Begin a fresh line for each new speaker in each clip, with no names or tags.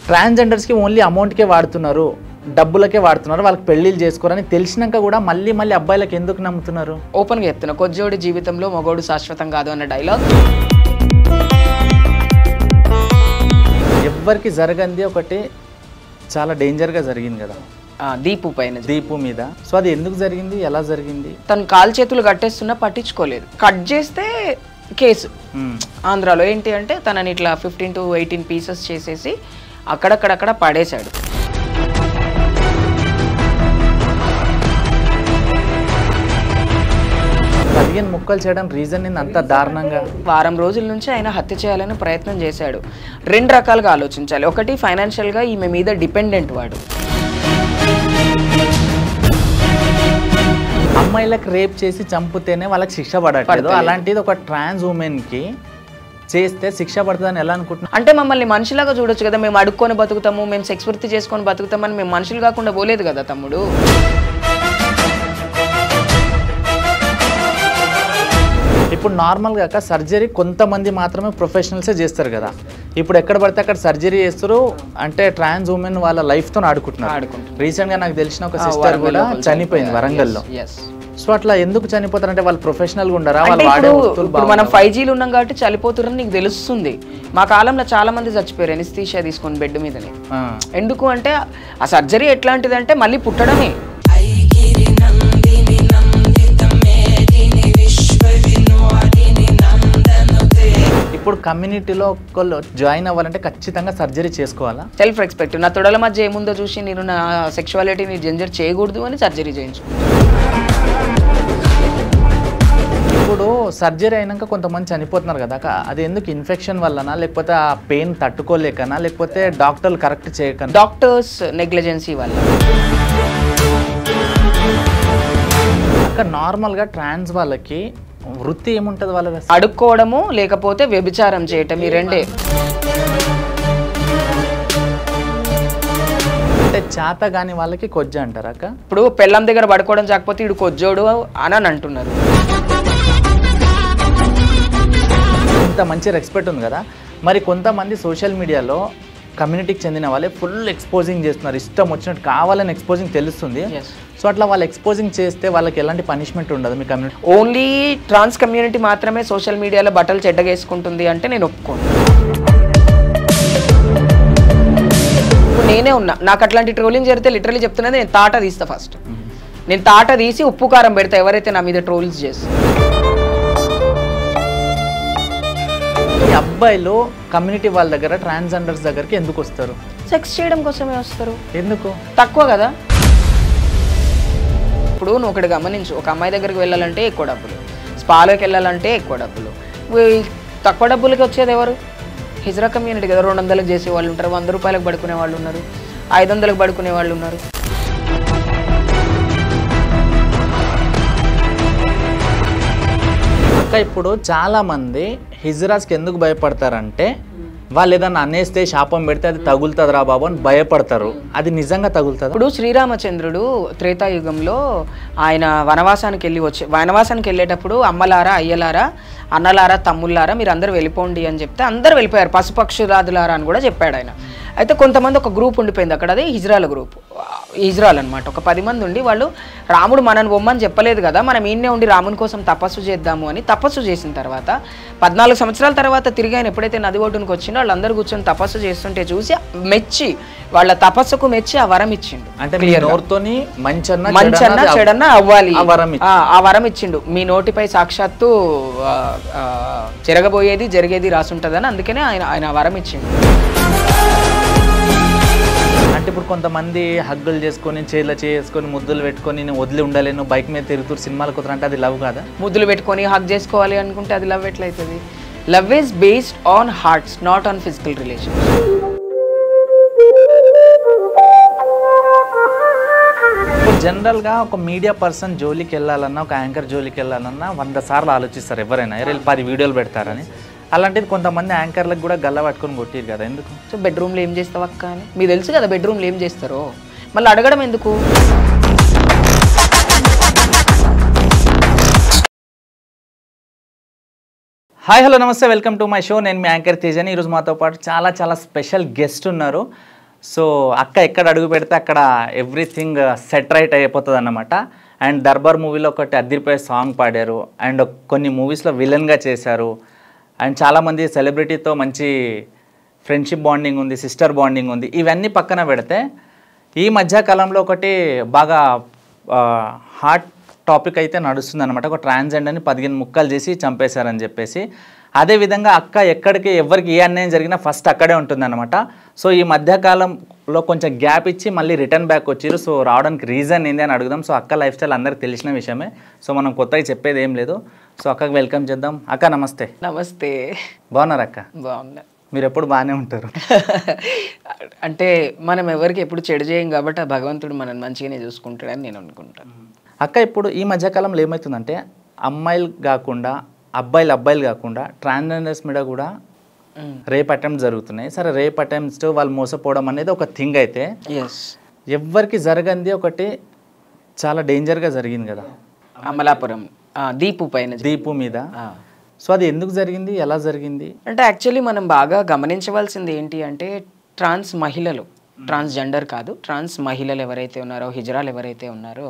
ట్రాన్స్జెండర్స్కి only అమౌంట్కే వాడుతున్నారు, డబ్బులకే వాడుతున్నారు, వాళ్ళకి పెళ్లిళ్ళు చేసుకోరని తెలిసినాక కూడా మళ్ళీ అబ్బాయిలకు ఎందుకు నమ్ముతున్నారు?
ఓపెన్గా చెప్తున్నా, కొజ్జోడి జీవితంలో మగోడు శాశ్వతం కాదు అన్న డైలాగ్
ఎవ్వరికి జరగంది ఒకటి చాలా డేంజర్గా జరిగింది కదా
దీపు పైన,
దీపు మీద. సో అది ఎందుకు జరిగింది, ఎలా జరిగింది?
తను కాలు చేతులు కట్టేస్తున్నా పట్టించుకోలేదు. కట్ చేస్తే కేసు ఆంధ్రాలో ఏంటి అంటే తనని ఇట్లా 15 to 18 పీసెస్ చేసేసి అక్కడక్కడక్కడ పడేశాడు.
ముక్కలు చేయడం రీజన్ అంత దారుణంగా
వారం రోజుల నుంచి ఆయన హత్య చేయాలని ప్రయత్నం చేశాడు. 2 రకాలుగా ఆలోచించాలి. ఒకటి, ఫైనాన్షియల్గా ఈమె మీద డిపెండెంట్ వాడు.
అమ్మాయిలకు రేప్ చేసి చంపితేనే వాళ్ళకి శిక్ష పడట్లేదు, అలాంటిది ఒక ట్రాన్స్ ఉమెన్కి చేస్తే శిక్ష పడుతుందని ఎలా అనుకుంటున్నాం?
అంటే మమ్మల్ని మనుషులాగా చూడొచ్చు కదా, మేము అడుక్కొని బతుకుతాము, మేము సెక్స్ వృత్తి చేసుకొని బతుకుతామని మేము మనుషులు కాకుండా పోలేదు కదా తమ్ముడు.
ఇప్పుడు నార్మల్గా సర్జరీ కొంతమంది మాత్రమే ప్రొఫెషనల్సే చేస్తారు కదా. ఇప్పుడు ఎక్కడ పడితే అక్కడ సర్జరీ చేస్తారు, అంటే ట్రాన్స్ ఉమెన్ వాళ్ళ లైఫ్తో ఆడుకుంటున్నారు. రీసెంట్గా నాకు తెలిసిన ఒక సిస్టర్ కూడా చనిపోయింది వరంగల్లో. సో అట్లా ఎందుకు చనిపోతారంటే వాళ్ళు ప్రొఫెషనల్గా ఉండరా?
ఇప్పుడు మనం 5Gలు ఉన్నాం కాబట్టి చనిపోతారని నీకు తెలుస్తుంది. మా కాలంలో చాలా మంది చచ్చిపోయారు ఎనిస్థీషియా తీసుకొని బెడ్ మీదనే. ఎందుకు అంటే ఆ సర్జరీ ఎట్లాంటిది అంటే మళ్ళీ పుట్టడమే.
ఇప్పుడు కమ్యూనిటీలో ఒకళ్ళు జాయిన్ అవ్వాలంటే ఖచ్చితంగా సర్జరీ చేసుకోవాలా?
Self respect. నా తొడల మధ్య ఏముందో చూసి నేను నా సెక్షువాలిటీని జెంజర్ చేయకూడదు అని సర్జరీ చేయించు.
ఇప్పుడు సర్జరీ అయినాక కొంతమంది చనిపోతున్నారు కదా, అది ఎందుకు? ఇన్ఫెక్షన్ వల్లనా, లేకపోతే ఆ పెయిన్ తట్టుకోలేకనా, లేకపోతే డాక్టర్లు కరెక్ట్ చేయక?
డాక్టర్స్ నెగ్లిజెన్సీ వల్ల.
అక్కడ నార్మల్గా ట్రాన్స్ వాళ్ళకి వృత్తి ఏముంటుంది? వాళ్ళకి
అడుక్కోవడము లేకపోతే వ్యభిచారం చేయటం, ఈ రెండే.
అంటే చేత కాని వాళ్ళకి కొజ్జ అంటారు అక్క.
ఇప్పుడు పెళ్ళం దగ్గర పడుకోవడం కాకపోతే ఇడు కొజ్జోడు అని అంటున్నారు.
ఇంత మంచి రెస్పెక్ట్ ఉంది కదా, మరి కొంతమంది సోషల్ మీడియాలో కమ్యూనిటీకి చెందిన వాళ్ళే ఫుల్ ఎక్స్పోజింగ్ చేస్తున్నారు, ఇష్టం వచ్చినట్టు కావాలని ఎక్స్పోజింగ్ తెలుస్తుంది. సో అట్లా వాళ్ళు ఎక్స్పోజింగ్ చేస్తే వాళ్ళకి ఎలాంటి పనిష్మెంట్ ఉండదు మీ కమ్యూనిటీ?
ఓన్లీ ట్రాన్స్ కమ్యూనిటీ మాత్రమే సోషల్ మీడియాలో బట్టలు చెడ్డగేసుకుంటుంది అంటే నేను ఒప్పుకోను. నేనే ఉన్నా, నాకు అట్లాంటి ట్రోలింగ్ జరిగితే లిటరలీ చెప్తున్నది నేను తాట తీస్తా. ఫస్ట్ నేను తాట తీసి ఉప్పు కారం పెడతా ఎవరైతే నా మీద ట్రోల్స్ చేస్తారు.
అబ్బాయిలు కమ్యూనిటీ వాళ్ళ దగ్గర ట్రాన్స్జెండర్స్ దగ్గరికి ఎందుకు వస్తారు?
సెక్స్ చేయడం కోసమే వస్తారు.
ఎందుకు?
తక్కువ కదా. ఇప్పుడు నువ్వు ఒకటి గమనించు, ఒక అమ్మాయి దగ్గరికి వెళ్ళాలంటే ఎక్కువ డబ్బులు, స్పాలోకి వెళ్ళాలంటే ఎక్కువ డబ్బులు. తక్కువ డబ్బులకి వచ్చేది ఎవరు? హిజ్రా కమ్యూనిటీ కదా. 200లకు చేసే వాళ్ళు ఉంటారు, 100 రూపాయలకు పడుకునే వాళ్ళు ఉన్నారు, 500లకు పడుకునే వాళ్ళు ఉన్నారు.
ఇప్పుడు చాలా మంది హిజ్రాస్కి ఎందుకు భయపడతారంటే వాళ్ళు ఏదన్నా అనేస్తే శాపం పెడితే అది తగులుతుందిరా బాబు అని భయపడతారు. అది నిజంగా తగులుతుంది.
ఇప్పుడు శ్రీరామచంద్రుడు త్రేతాయుగంలో ఆయన వనవాసానికి వెళ్ళేటప్పుడు అమ్మలారా, అయ్యలారా, అన్నలారా, తమ్ముళ్ళారా మీరు అందరూ వెళ్ళిపోండి అని చెప్తే అందరూ వెళ్ళిపోయారు, పశుపక్షురాదులారా అని కూడా చెప్పాడు ఆయన. అయితే కొంతమంది ఒక గ్రూప్ ఉండిపోయింది అక్కడ, అదే హిజ్రాల గ్రూప్. ఇజ్రాయల్ అనమాట. ఒక 10 మంది ఉండి వాళ్ళు రాముడు మనని బొమ్మని చెప్పలేదు కదా, మనం ఈయనే ఉండి రాముని కోసం తపస్సు చేద్దాము అని తపస్సు చేసిన తర్వాత 14 సంవత్సరాల తర్వాత తిరిగి ఆయన ఎప్పుడైతే నది ఒడ్డునికి వచ్చిండో వాళ్ళందరూ కూర్చొని తపస్సు చేస్తుంటే చూసి మెచ్చి వాళ్ళ తపస్సుకు మెచ్చి ఆ వరం ఇచ్చిండు.
అంటే
మంచన్నా చెడన్నా అవ్వాలి ఆ వరం ఇచ్చిండు. మీ నోటిపై సాక్షాత్తు జరగబోయేది జరిగేది రాసుంటదని అందుకనే ఆయన వరం ఇచ్చిండు.
అంటే ఇప్పుడు కొంతమంది హగ్గులు చేసుకొని చేతులు చేసుకొని ముద్దులు పెట్టుకొని నేను వదిలి ఉండలేను, బైక్ మీద తిరుగుతూ సినిమాలు కుదరంటే అది లవ్ కాదా?
ముద్దులు పెట్టుకొని హగ్ చేసుకోవాలి అనుకుంటే అది లవ్ ఎట్లయితుంది? Love is based on hearts, not on physical relation.
జనరల్గా ఒక మీడియా పర్సన్ జోలికి వెళ్ళాలన్నా, ఒక యాంకర్ జోలికి వెళ్ళాలన్నా 100 సార్లు ఆలోచిస్తారు ఎవరైనా, 10 వీడియోలు పెడతారని. అలాంటిది కొంతమంది యాంకర్లకు కూడా గల్ల పట్టుకొని కొట్టిరు కదా, ఎందుకు?
సో బెడ్రూమ్లో ఏం చేస్తావు అక్క అని మీకు తెలుసు కదా, బెడ్రూమ్లో ఏం చేస్తారో మళ్ళీ అడగడం ఎందుకు?
హాయ్ హలో నమస్తే, వెల్కమ్ టు మై షో. నేను మీ యాంకర్ తేజని. ఈరోజు మాతో పాటు చాలా స్పెషల్ గెస్ట్ ఉన్నారు. సో అక్క ఎక్కడ అడుగు పెడితే అక్కడ ఎవ్రీథింగ్ సెట్ రైట్ అయిపోతుంది అన్నమాట. అండ్ దర్బార్ మూవీలో ఒకటి అదిరిపోయే సాంగ్ పాడారు, అండ్ కొన్ని మూవీస్లో విలన్గా చేశారు, అండ్ చాలామంది సెలబ్రిటీతో మంచి ఫ్రెండ్షిప్ బాండింగ్ ఉంది, సిస్టర్ బాండింగ్ ఉంది. ఇవన్నీ పక్కన పెడితే ఈ మధ్యకాలంలో ఒకటి బాగా హాట్ టాపిక్ అయితే నడుస్తుంది అనమాట. ఒక ట్రాన్స్జెండర్ని 15 ముక్కలు చేసి చంపేశారని చెప్పేసి. అదేవిధంగా అక్క ఎక్కడికి ఎవరికి ఏ అన్యాయం జరిగినా ఫస్ట్ అక్కడే ఉంటుందన్నమాట. సో ఈ మధ్యకాలంలో కొంచెం గ్యాప్ ఇచ్చి మళ్ళీ రిటర్న్ బ్యాక్ వచ్చారు. సో రావడానికి రీజన్ ఏంది అని అడుగుదాం. సో అక్క లైఫ్ స్టైల్ అందరికి తెలిసిన విషయమే, సో మనం కొత్తగా చెప్పేది ఏం లేదు. సో అక్కకి వెల్కమ్ చేద్దాం. అక్క నమస్తే.
నమస్తే.
బాగున్నారు అక్క?
బాగున్నా.
మీరు ఎప్పుడు బాగానే ఉంటారు.
అంటే మనం ఎవరికి ఎప్పుడు చెడు చేయం కాబట్టి ఆ భగవంతుడు మనల్ని మంచిగానే చూసుకుంటాడని నేను అనుకుంటాను.
అక్క ఇప్పుడు ఈ మధ్యకాలంలో ఏమవుతుందంటే అమ్మాయిలు కాకుండా అబ్బాయిలు కాకుండా ట్రాన్స్జెండర్స్ మీద కూడా రేప్ అటెంప్ట్స్ జరుగుతున్నాయి. సరే, రేప్ అటెంప్ట్స్ వాళ్ళు మోసపోవడం అనేది ఒక థింగ్ అయితే, ఎవరికి జరగంది ఒకటి చాలా డేంజర్గా జరిగింది కదా
అమలాపురం దీపు మీద.
సో అది ఎందుకు జరిగింది, ఎలా జరిగింది?
అంటే యాక్చువల్లీ మనం బాగా గమనించవలసింది ఏంటి అంటే ట్రాన్స్ మహిళలు, ట్రాన్స్జెండర్ కాదు, ట్రాన్స్ మహిళలు ఎవరైతే ఉన్నారో, హిజరాలు ఎవరైతే ఉన్నారో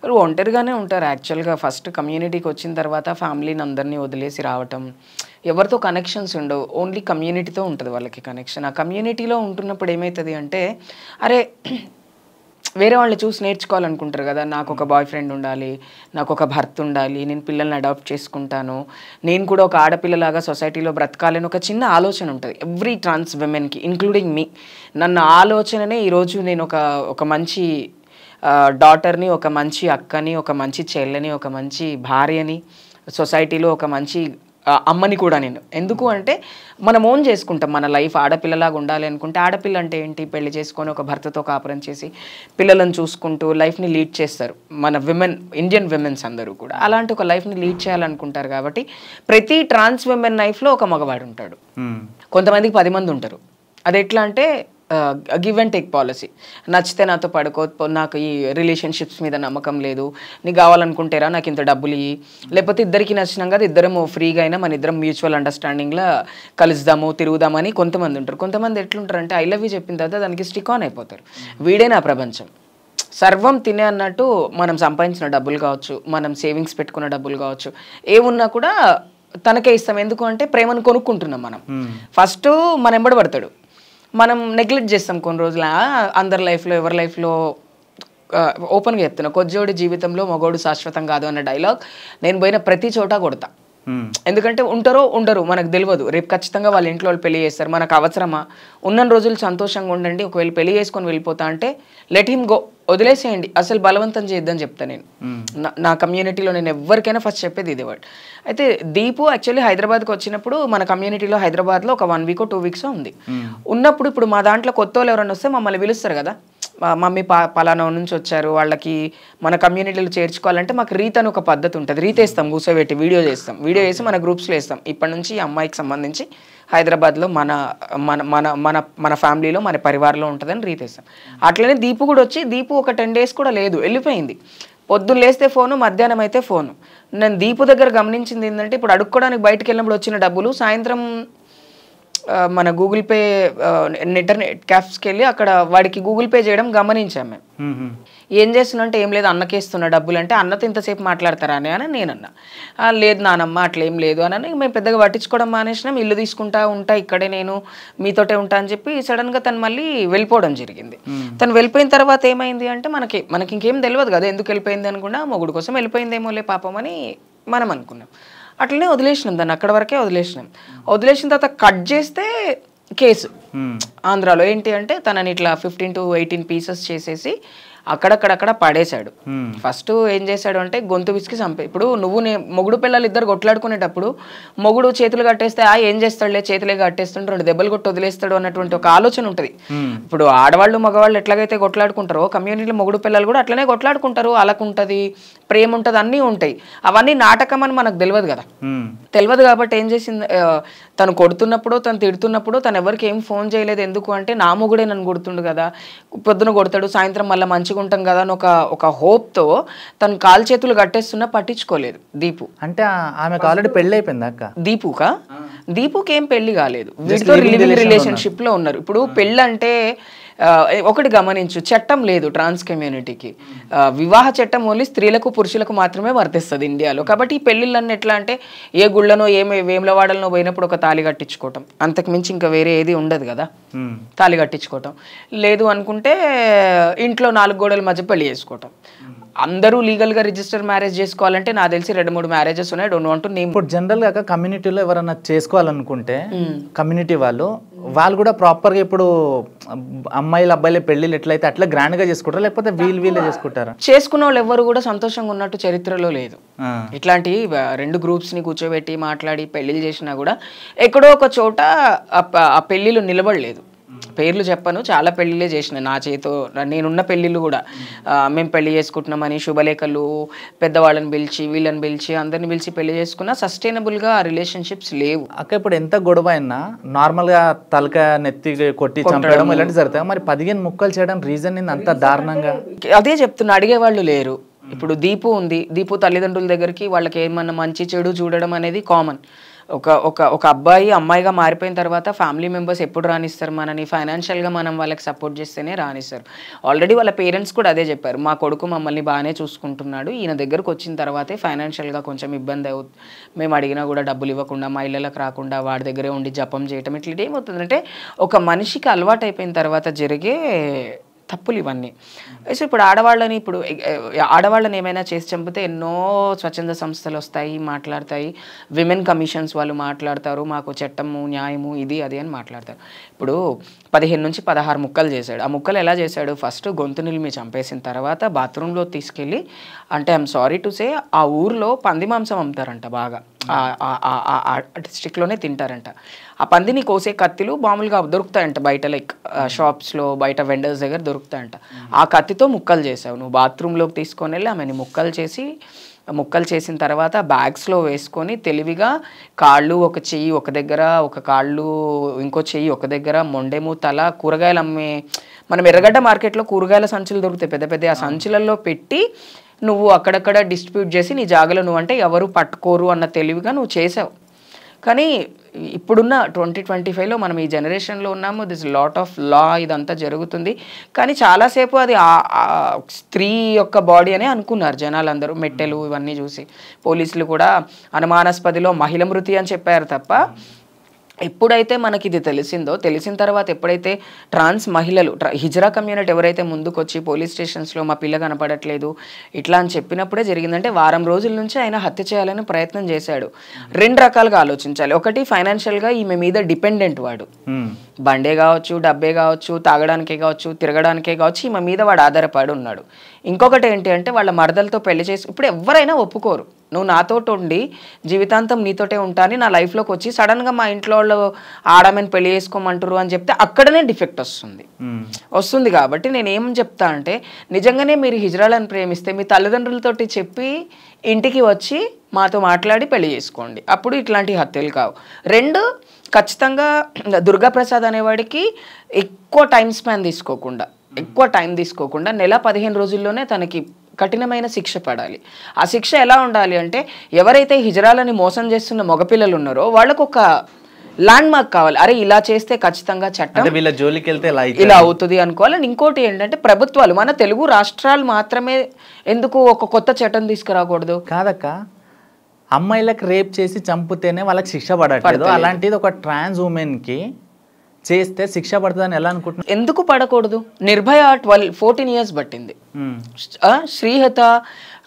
వాళ్ళు ఒంటరిగానే ఉంటారు. యాక్చువల్గా ఫస్ట్ కమ్యూనిటీకి వచ్చిన తర్వాత ఫ్యామిలీని అందరినీ వదిలేసి రావటం, ఎవరితో కనెక్షన్స్ ఉండవు, ఓన్లీ కమ్యూనిటీతో ఉంటుంది వాళ్ళకి కనెక్షన్. ఆ కమ్యూనిటీలో ఉంటున్నప్పుడు ఏమవుతుంది అంటే, అరే వేరే వాళ్ళని చూసి నేర్చుకోవాలనుకుంటారు కదా, నాకు ఒక బాయ్ ఫ్రెండ్ ఉండాలి, నాకు ఒక భర్త ఉండాలి, నేను పిల్లల్ని అడాప్ట్ చేసుకుంటాను, నేను కూడా ఒక ఆడపిల్లలాగా సొసైటీలో బ్రతకాలని ఒక చిన్న ఆలోచన ఉంటుంది ఎవ్రీ ట్రాన్స్ విమెన్కి, ఇంక్లూడింగ్ మీ. నన్ను ఆలోచననే ఈరోజు నేను ఒక మంచి డాటర్ని, ఒక మంచి అక్కని, ఒక మంచి చెల్లెని, ఒక మంచి భార్యని, సొసైటీలో ఒక మంచి అమ్మని కూడా నేను. ఎందుకు అంటే మనం ఓన్ చేసుకుంటాం మన లైఫ్. ఆడపిల్లలాగా ఉండాలి అనుకుంటే, ఆడపిల్ల అంటే ఏంటి, పెళ్లి చేసుకొని ఒక భర్తతో కాపురం చేసి పిల్లలను చూసుకుంటూ లైఫ్ని లీడ్ చేస్తారు మన విమెన్, ఇండియన్ విమెన్స్ అందరూ కూడా అలాంటి ఒక లైఫ్ని లీడ్ చేయాలనుకుంటారు. కాబట్టి ప్రతి ట్రాన్స్ విమెన్ లైఫ్లో ఒక మగవాడు ఉంటాడు, కొంతమందికి 10 మంది ఉంటారు. అది ఎట్లా అంటే గివ్ అండ్ టేక్ పాలసీ. నచ్చితే నాతో పడుకో, నాకు ఈ రిలేషన్షిప్స్ మీద నమ్మకం లేదు, నీకు కావాలనుకుంటేరా నాకు ఇంత డబ్బులు ఇయ్యి, లేకపోతే ఇద్దరికి నచ్చినాం కదా ఇద్దరము ఫ్రీగా అయినా మన ఇద్దరం మ్యూచువల్ అండర్స్టాండింగ్లో కలుద్దాము తిరుగుదామని కొంతమంది ఉంటారు. కొంతమంది ఎట్లుంటారంటే ఐ లవ్ యూ చెప్పిన తర్వాత దానికి స్టిక్ ఆన్ అయిపోతారు. వీడే నా ప్రపంచం, సర్వం తినే అన్నట్టు. మనం సంపాదించిన డబ్బులు కావచ్చు, మనం సేవింగ్స్ పెట్టుకున్న డబ్బులు కావచ్చు, ఏమున్నా కూడా తనకే ఇస్తాం. ఎందుకు అంటే ప్రేమను కొనుక్కుంటున్నాం మనం. ఫస్ట్ మన ఎంబడి పడతాడు, మనం నెగ్లెక్ట్ చేస్తాం కొన్ని రోజులు. అందరి లైఫ్లో ఎవరి లైఫ్లో ఓపెన్గా చెప్తున్నా, కొజ్జోడి జీవితంలో మగోడు శాశ్వతం కాదు అన్న డైలాగ్ నేను పోయిన ప్రతి చోట కొడతా. ఎందుకంటే ఉంటారో ఉండరు మనకు తెలియదు, రేపు ఖచ్చితంగా వాళ్ళ ఇంట్లో వాళ్ళు పెళ్లి చేస్తారు, మనకు అవసరమా? ఉన్న రోజులు సంతోషంగా ఉండండి, ఒకవేళ పెళ్లి చేసుకొని వెళ్ళిపోతా అంటే లెట్ హిమ్ గో, వదిలేసేయండి, అసలు బలవంతం చేయొద్దని చెప్తా నేను. నా కమ్యూనిటీలో నేను ఎవరికైనా ఫస్ట్ చెప్పేది ఇదే వర్డ్. అయితే దీపు యాక్చువల్లీ హైదరాబాద్కి వచ్చినప్పుడు మన కమ్యూనిటీలో హైదరాబాద్లో ఒక 1 వీక్ 2 వీక్స్ ఉంది. ఉన్నప్పుడు ఇప్పుడు మా దాంట్లో కొత్త వాళ్ళు ఎవరైనా వస్తే మమ్మల్ని పిలుస్తారు కదా, మమ్మీ పలానా నుంచి వచ్చారు, వాళ్ళకి మన కమ్యూనిటీలో చేర్చుకోవాలంటే మాకు రీత్ అని ఒక పద్ధతి ఉంటుంది. రీత్ వేస్తాం, కూర్చోబెట్టి వీడియో చేసి మన గ్రూప్స్లో వేస్తాం. ఇప్పటి నుంచి ఈ అమ్మాయికి సంబంధించి హైదరాబాద్లో మన మన మన మన మన ఫ్యామిలీలో మన పరివారంలో ఉంటుందని రీత్ వేస్తాం. అట్లనే దీపు కూడా వచ్చి, దీపు ఒక 10 days కూడా లేదు, వెళ్ళిపోయింది. పొద్దున్న లేస్తే ఫోను, మధ్యాహ్నం అయితే ఫోను. నేను దీపు దగ్గర గమనించింది ఏంటంటే, ఇప్పుడు అడుక్కోవడానికి బయటకు వెళ్ళినప్పుడు వచ్చిన డబ్బులు సాయంత్రం మన గూగుల్ పే ఇంటర్నెట్ క్యాఫ్స్కి వెళ్ళి అక్కడ వాడికి గూగుల్ పే చేయడం గమనించాం మేము. ఏం చేస్తున్నా అంటే, ఏం లేదు అన్నకేస్తున్న డబ్బులు అంటే, అన్నతో ఇంతసేపు మాట్లాడతారా అని నేనన్నా. లేదు నానమ్మ అట్లా ఏం లేదు అని మేము పెద్దగా పట్టించుకోవడం మానేసినాం. ఇల్లు తీసుకుంటా ఉంటా, ఇక్కడే నేను మీతోటే ఉంటా అని చెప్పి సడన్గా తను మళ్ళీ వెళ్ళిపోవడం జరిగింది. తను వెళ్ళిపోయిన తర్వాత ఏమైంది అంటే, మనకి ఇంకేం తెలియదు కదా ఎందుకు వెళ్ళిపోయింది అనుకున్నా, మొగుడు కోసం వెళ్ళిపోయిందేమోలే పాపం అని మనం అనుకున్నాం. అట్లనే వదిలేసినాం దాన్ని, అక్కడ వరకే వదిలేసినాం. వదిలేసిన తర్వాత కట్ చేస్తే కేసు ఆంధ్రాలో ఏంటి అంటే, తనని ఇట్లా 15 to 18 పీసెస్ చేసేసి అక్కడక్కడక్కడ పడేశాడు. ఫస్ట్ ఏం చేశాడు అంటే గొంతు విసికి చంపే. ఇప్పుడు నువ్వు మొగుడు పిల్లలు ఇద్దరు కొట్లాడుకునేటప్పుడు మొగుడు చేతులు కట్టేస్తే ఏం చేస్తాడులే, చేతులే కట్టేస్తుంటే 2 దెబ్బలు కొట్టి వదిలేస్తాడు అన్నటువంటి ఒక ఆలోచన ఉంటుంది. ఇప్పుడు ఆడవాళ్ళు మగవాళ్ళు ఎట్లాగైతే కొట్లాడుకుంటారో కమ్యూనిటీలో మొగుడు పిల్లలు కూడా అట్లనే కొట్లాడుకుంటారు. అలకుంటది, ప్రేమ ఉంటుంది, అన్నీ ఉంటాయి. అవన్నీ నాటకం అని మనకు తెలియదు కదా. తెలియదు కాబట్టి ఏం చేసింది, తను కొడుతున్నప్పుడు తను తిడుతున్నప్పుడు తను ఎవరికి ఏం ఫోన్ చేయలేదు. ఎందుకు అంటే, నా మొగుడే నన్ను కొడుతుండు కదా, పొద్దున కొడతాడు సాయంత్రం మళ్ళీ మంచిగా ఉంటాం కదా అని ఒక హోప్తో తను కాలు చేతులు కట్టేస్తున్నా పట్టించుకోలేదు దీపు.
అంటే ఆమెకు ఆల్రెడీ పెళ్లి అయిపోయింది అక్క.
దీపుకి ఏం పెళ్లి కాలేదు, వీటితో రిలేషన్షిప్ లో ఉన్నారు. ఇప్పుడు పెళ్ళి అంటే ఒకటి గమనించు, చట్టం లేదు ట్రాన్స్ కమ్యూనిటీకి. వివాహ చట్టం ఓన్లీ స్త్రీలకు పురుషులకు మాత్రమే వర్తిస్తుంది ఇండియాలో. కాబట్టి ఈ పెళ్ళిళ్ళన్నీ ఎట్లా అంటే ఏ గుళ్ళనో వేములవాడలనో పోయినప్పుడు ఒక తాళి కట్టించుకోవటం, అంతకుమించి ఇంకా వేరే ఏది ఉండదు కదా. తాళి కట్టించుకోవటం లేదు అనుకుంటే ఇంట్లో 4 గోడల మధ్య పెళ్లి చేసుకోవటం. అందరూ లీగల్గా రిజిస్టర్ మ్యారేజ్ చేసుకోవాలంటే నాకు తెలిసి 2-3 మ్యారేజెస్ ఉన్నాయి. Don't want to name.
ఇప్పుడు జనరల్గా కమ్యూనిటీలో ఎవరైనా చేసుకోవాలనుకుంటే కమ్యూనిటీ వాళ్ళు కూడా ప్రాపర్గా ఇప్పుడు అమ్మాయిలు అబ్బాయిల పెళ్ళిళ్ళు ఎట్లయితే అట్లా గ్రాండ్గా చేసుకుంటారా, లేకపోతే వీళ్ళే చేసుకుంటారా?
చేసుకున్న వాళ్ళు ఎవరు కూడా సంతోషంగా ఉన్నట్టు చరిత్రలో లేదు. ఇట్లాంటి 2 గ్రూప్స్ని కూర్చోబెట్టి మాట్లాడి పెళ్ళిళ్ళు చేసినా కూడా ఎక్కడో ఒక చోట ఆ పెళ్ళిళ్ళు నిలబడలేదు. పేర్లు చెప్పను, చాలా పెళ్ళిళ్ళే చేసిన నా చేతో, నేనున్న పెళ్ళిళ్ళు కూడా. మేము పెళ్లి చేసుకుంటున్నామని శుభలేఖలు పెద్దవాళ్ళని పిలిచి వీళ్ళని పిలిచి అందరిని పిలిచి పెళ్లి చేసుకున్నా సస్టైనబుల్గా ఆ రిలేషన్షిప్స్ లేవు.
అక్క ఇప్పుడు ఎంత గొడవ అయినా నార్మల్గా తలక నెత్తి కొట్టి చంపడం ఇలాంటి జరుగుతాయి. మరి 15 ముక్కలు చేయడం రీజన్ ఏంది అంత దారుణంగా?
అదే చెప్తున్నా, అడిగేవాళ్ళు లేరు. ఇప్పుడు దీపు ఉంది, దీపు తల్లిదండ్రుల దగ్గరికి వాళ్ళకి ఏమన్నా మంచి చెడు చూడడం అనేది కామన్. ఒక అబ్బాయి అమ్మాయిగా మారిపోయిన తర్వాత ఫ్యామిలీ మెంబర్స్ ఎప్పుడు రానిస్తారు మనని? ఫైనాన్షియల్గా మనం వాళ్ళకి సపోర్ట్ చేస్తేనే రానిస్తారు. ఆల్రెడీ వాళ్ళ పేరెంట్స్ కూడా అదే చెప్పారు, మా కొడుకు మమ్మల్ని బాగానే చూసుకుంటున్నాడు, ఈయన దగ్గరకు వచ్చిన తర్వాతే ఫైనాన్షియల్గా కొంచెం ఇబ్బంది అవుతుంది, మేము అడిగినా కూడా డబ్బులు ఇవ్వకుండా మా ఇళ్ళకి రాకుండా వాడి దగ్గరే ఉండి జపం చేయటం, ఇట్లా ఏమవుతుందంటే ఒక మనిషికి అలవాటు అయిపోయిన తర్వాత జరిగే తప్పులు ఇవన్నీ. సో ఇప్పుడు ఆడవాళ్ళని ఏమైనా చేసి చంపితే ఎన్నో స్వచ్ఛంద సంస్థలు వస్తాయి, మాట్లాడతాయి. విమెన్ కమిషన్స్ వాళ్ళు మాట్లాడతారు, మాకు చట్టము న్యాయము ఇది అది అని మాట్లాడతారు. ఇప్పుడు 15 నుంచి 16 ముక్కలు చేశాడు. ఆ ముక్కలు ఎలా చేశాడు? ఫస్ట్ గొంతు నిలిమి చంపేసిన తర్వాత బాత్రూంలో తీసుకెళ్ళి, అంటే ఐఎమ్ సారీ టు సే, ఆ ఊర్లో పంది మాంసం అమ్ముతారంట బాగా, ఆ డిస్ట్రిక్ట్లోనే తింటారంట. ఆ పందిని కోసే కత్తిలు మామూలుగా దొరుకుతాయంట బయట, లైక్ షాప్స్లో బయట వెండర్స్ దగ్గర దొరుకుతాయంట. ఆ కత్తితో ముక్కలు చేసావు నువ్వు. బాత్రూంలోకి తీసుకొని వెళ్ళి ఆమెని ముక్కలు చేసిన తర్వాత బ్యాగ్స్లో వేసుకొని తెలివిగా కాళ్ళు ఒక చెయ్యి ఒక దగ్గర, ఒక కాళ్ళు ఇంకో చెయ్యి ఒక దగ్గర, మొండెము తల, కూరగాయలు మనం ఎర్రగడ్డ మార్కెట్లో కూరగాయల సంచులు దొరుకుతాయి పెద్ద పెద్ద, ఆ సంచులలో పెట్టి నువ్వు అక్కడక్కడ డిస్ట్రిబ్యూట్ చేసి నీ జాగలో నువ్వు అంటే ఎవరు పట్టుకోరు అన్న తెలివిగా నువ్వు చేసావు. కానీ ఇప్పుడున్న 2025లో మనం ఈ జనరేషన్లో ఉన్నాము. దిస్ లాట్ ఆఫ్ లా ఇదంతా జరుగుతుంది. కానీ చాలాసేపు అది స్త్రీ యొక్క బాడీ అనే అనుకున్నారు జనాలందరూ. మెట్టెలు ఇవన్నీ చూసి పోలీసులు కూడా అనుమానాస్పదిలో మహిళ మృతి అని చెప్పారు తప్ప, ఎప్పుడైతే మనకి ఇది తెలిసిన తర్వాత ఎప్పుడైతే ట్రాన్స్ మహిళలు హిజ్రా కమ్యూనిటీ ఎవరైతే ముందుకొచ్చి పోలీస్ స్టేషన్స్లో మా పిల్ల కనపడట్లేదు ఇట్లా అని చెప్పినప్పుడే జరిగిందంటే వారం రోజుల నుంచి ఆయన హత్య చేయాలని ప్రయత్నం చేశాడు. 2 రకాలుగా ఆలోచించాలి. ఒకటి, ఫైనాన్షియల్గా ఈమె మీద డిపెండెంట్ వాడు, బండే కావచ్చు, డబ్బే కావచ్చు, తాగడానికే కావచ్చు, తిరగడానికే కావచ్చు, ఈమె మీద వాడు ఆధారపడి ఉన్నాడు. ఇంకొకటి ఏంటి అంటే వాళ్ళ మరదలతో పెళ్లి చేసి, ఇప్పుడు ఎవరైనా ఒప్పుకోరు, నువ్వు నాతో ఉండి జీవితాంతం నీతోటే ఉంటా అని నా లైఫ్లోకి వచ్చి సడన్గా మా ఇంట్లో వాళ్ళు ఆడమని పెళ్లి చేసుకోమంటారు అని చెప్తే అక్కడనే డిఫెక్ట్ వస్తుంది. కాబట్టి నేను ఏం చెప్తా అంటే, నిజంగానే మీరు హిజ్రాలను ప్రేమిస్తే మీ తల్లిదండ్రులతోటి చెప్పి ఇంటికి వచ్చి మాతో మాట్లాడి పెళ్లి చేసుకోండి, అప్పుడు ఇట్లాంటి హత్యలు కావు. 2, ఖచ్చితంగా దుర్గాప్రసాద్ అనేవాడికి ఎక్కువ టైం తీసుకోకుండా నెల 15 రోజుల్లోనే తనకి కఠినమైన శిక్ష పడాలి. ఆ శిక్ష ఎలా ఉండాలి అంటే, ఎవరైతే హిజ్రాలని మోసం చేస్తున్న మగపిల్లలు ఉన్నారో వాళ్ళకు ఒక ల్యాండ్ మార్క్ కావాలి. అరే ఇలా చేస్తే ఖచ్చితంగా చట్టం ఇలా అవుతుంది అనుకోవాలి. ఇంకోటి ఏంటంటే, ప్రభుత్వాలు మన తెలుగు రాష్ట్రాలు మాత్రమే ఎందుకు ఒక కొత్త చట్టం తీసుకురాకూడదు?
కాదక్క, అమ్మాయిలకు రేప్ చేసి చంపితేనే వాళ్ళకి శిక్ష పడట్లేదు, అలాంటిది ఒక ట్రాన్స్ ఉమెన్కి చేస్తే శిక్ష పడుతుందని ఎలా అనుకుంటున్నా?
ఎందుకు పడకూడదు? నిర్భయ 14 years పట్టింది, శ్రీహత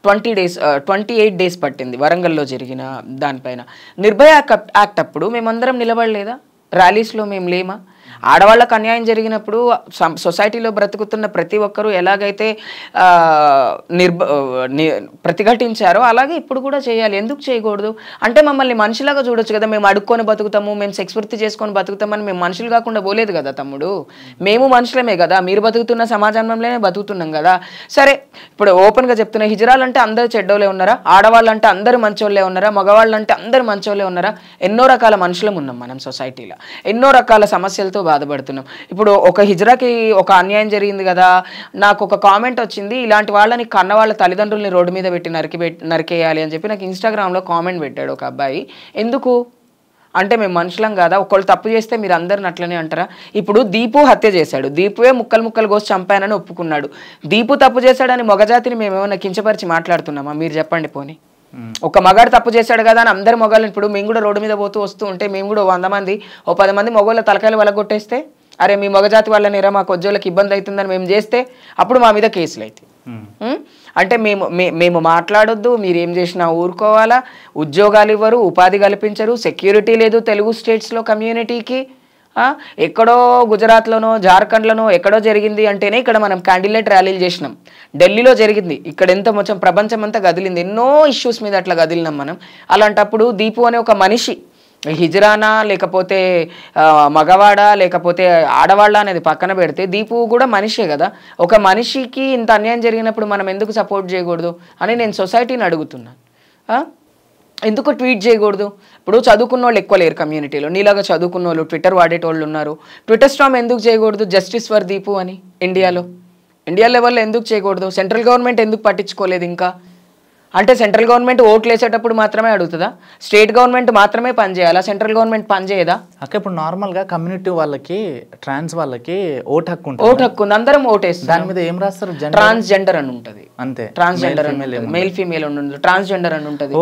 28 days పట్టింది వరంగల్లో జరిగిన దానిపైన. నిర్భయ యాక్ట్ అప్పుడు మేమందరం నిలబడలేదా? ర్యాలీస్లో మేము లేమా? ఆడవాళ్ళకు అన్యాయం జరిగినప్పుడు సొసైటీలో బ్రతుకుతున్న ప్రతి ఒక్కరూ ఎలాగైతే ప్రతిఘటించారో అలాగే ఇప్పుడు కూడా చేయాలి. ఎందుకు చేయకూడదు? అంటే మమ్మల్ని మనుషులాగా చూడొచ్చు కదా, మేము అడుక్కొని బతుకుతాము, మేము సెక్స్ వృత్తి చేసుకొని బతుకుతామని మేము మనుషులు కాకుండా పోలేదు కదా తమ్ముడు, మేము మనుషులమే కదా, మీరు బతుకుతున్న సమాజంలోనే బతుకుతున్నాం కదా. సరే, ఇప్పుడు ఓపెన్గా చెప్తున్నా, హిజ్రాలు అంటే అందరు చెడ్డోళ్ళే ఉన్నారా? ఆడవాళ్ళు అంటే అందరు మంచోళ్ళే ఉన్నారా? మగవాళ్ళు అంటే అందరు మంచోళ్ళే ఉన్నారా? ఎన్నో రకాల మనుషులం ఉన్నాం మనం సొసైటీలో, ఎన్నో రకాల సమస్యలతో బాధపడుతున్నాం. ఇప్పుడు ఒక హిజ్రాకి ఒక అన్యాయం జరిగింది కదా, నాకు ఒక కామెంట్ వచ్చింది, ఇలాంటి వాళ్ళని కన్న వాళ్ళ తల్లిదండ్రుల్ని రోడ్డు మీద పెట్టి నరికేయాలి అని చెప్పి నాకు ఇన్స్టాగ్రామ్లో కామెంట్ పెట్టాడు ఒక అబ్బాయి. ఎందుకు? అంటే మేము మనుషులం కాదా? ఒకళ్ళు తప్పు చేస్తే మీరు అందరిని అట్లనే అంటారా? ఇప్పుడు దీపు హత్య చేశాడు, దీపువే ముక్కలు ముక్కలు కోసి చంపానని ఒప్పుకున్నాడు. దీపు తప్పు చేశాడని మగజాతిని మేము ఏమైనా కించపరిచి మాట్లాడుతున్నామా? మీరు చెప్పండి. పోనీ ఒక మగాడు తప్పు చేశాడు కదా అని అందరి మొగాళ్ళు, ఇప్పుడు మేము కూడా రోడ్డు మీద పోతూ వస్తూ ఉంటే మేము కూడా 100 మంది 10 మంది మొగోళ్ళ తలకాయలు వలగొట్టేస్తే, అరే మీ మగజాతి వాళ్ళనేరా మా కొజ్జోళ్ళకి ఇబ్బంది అవుతుందని మేము చేస్తే అప్పుడు మా మీద కేసులు అవుతాయి. అంటే మేము మాట్లాడొద్దు, మీరు ఏం చేసినా ఊరుకోవాలా, ఉద్యోగాలు ఇవ్వరు, ఉపాధి కల్పించరు, సెక్యూరిటీ లేదు తెలుగు స్టేట్స్లో కమ్యూనిటీకి. ఎక్కడో గుజరాత్లోనో జార్ఖండ్లోనో ఎక్కడో జరిగింది అంటేనే ఇక్కడ మనం క్యాండిడేట్ ర్యాలీలు చేసినాం. ఢిల్లీలో జరిగింది, ఇక్కడ ఎంత మొత్తం ప్రపంచం అంతా కదిలింది, ఎన్నో ఇష్యూస్ మీద అట్లా కదిలినాం మనం. అలాంటప్పుడు దీపు అనే ఒక మనిషి హిజ్రానా లేకపోతే మగవాడా లేకపోతే ఆడవాళ్ళ అనేది పక్కన పెడితే దీపు కూడా మనిషే కదా. ఒక మనిషికి ఇంత అన్యాయం జరిగినప్పుడు మనం ఎందుకు సపోర్ట్ చేయకూడదు అని నేను సొసైటీని అడుగుతున్నాను. ఎందుకు ట్వీట్ చేయకూడదు? ఇప్పుడు చదువుకున్న వాళ్ళు ఎక్కువ లేరు కమ్యూనిటీలో, నీలాగా చదువుకున్న వాళ్ళు ట్విట్టర్ వాడేటోళ్ళు ఉన్నారు. ట్విట్టర్ స్టామ్ ఎందుకు చేయకూడదు? జస్టిస్ ఫర్ దీపు అని ఇండియా లెవెల్లో ఎందుకు చేయకూడదు? సెంట్రల్ గవర్నమెంట్ ఎందుకు పట్టించుకోలేదు ఇంకా? అంటే సెంట్రల్ గవర్నమెంట్ ఓట్లు వేసేటప్పుడు మాత్రమే అడుగుతుందా? స్టేట్ గవర్నమెంట్ మాత్రమే పనిచేయాలా? Central government పనిచేయదా?
అక్క ఇప్పుడు నార్మల్గా కమ్యూనిటీ వాళ్ళకి ట్రాన్స్ వాళ్ళకి ఓటు హక్కు ఉంటుంది.
ఓటు హక్కు ఉంది, అందరం ఓటేస్తాం.
దాని మీద ఏం రాస్తారు?
ట్రాన్స్జెండర్ అని ఉంటుంది,
అంతే.
ట్రాన్స్జెండర్ మేల్ ఫీమేల్ ఉంటుంది, ట్రాన్స్జెండర్ అని ఉంటుంది.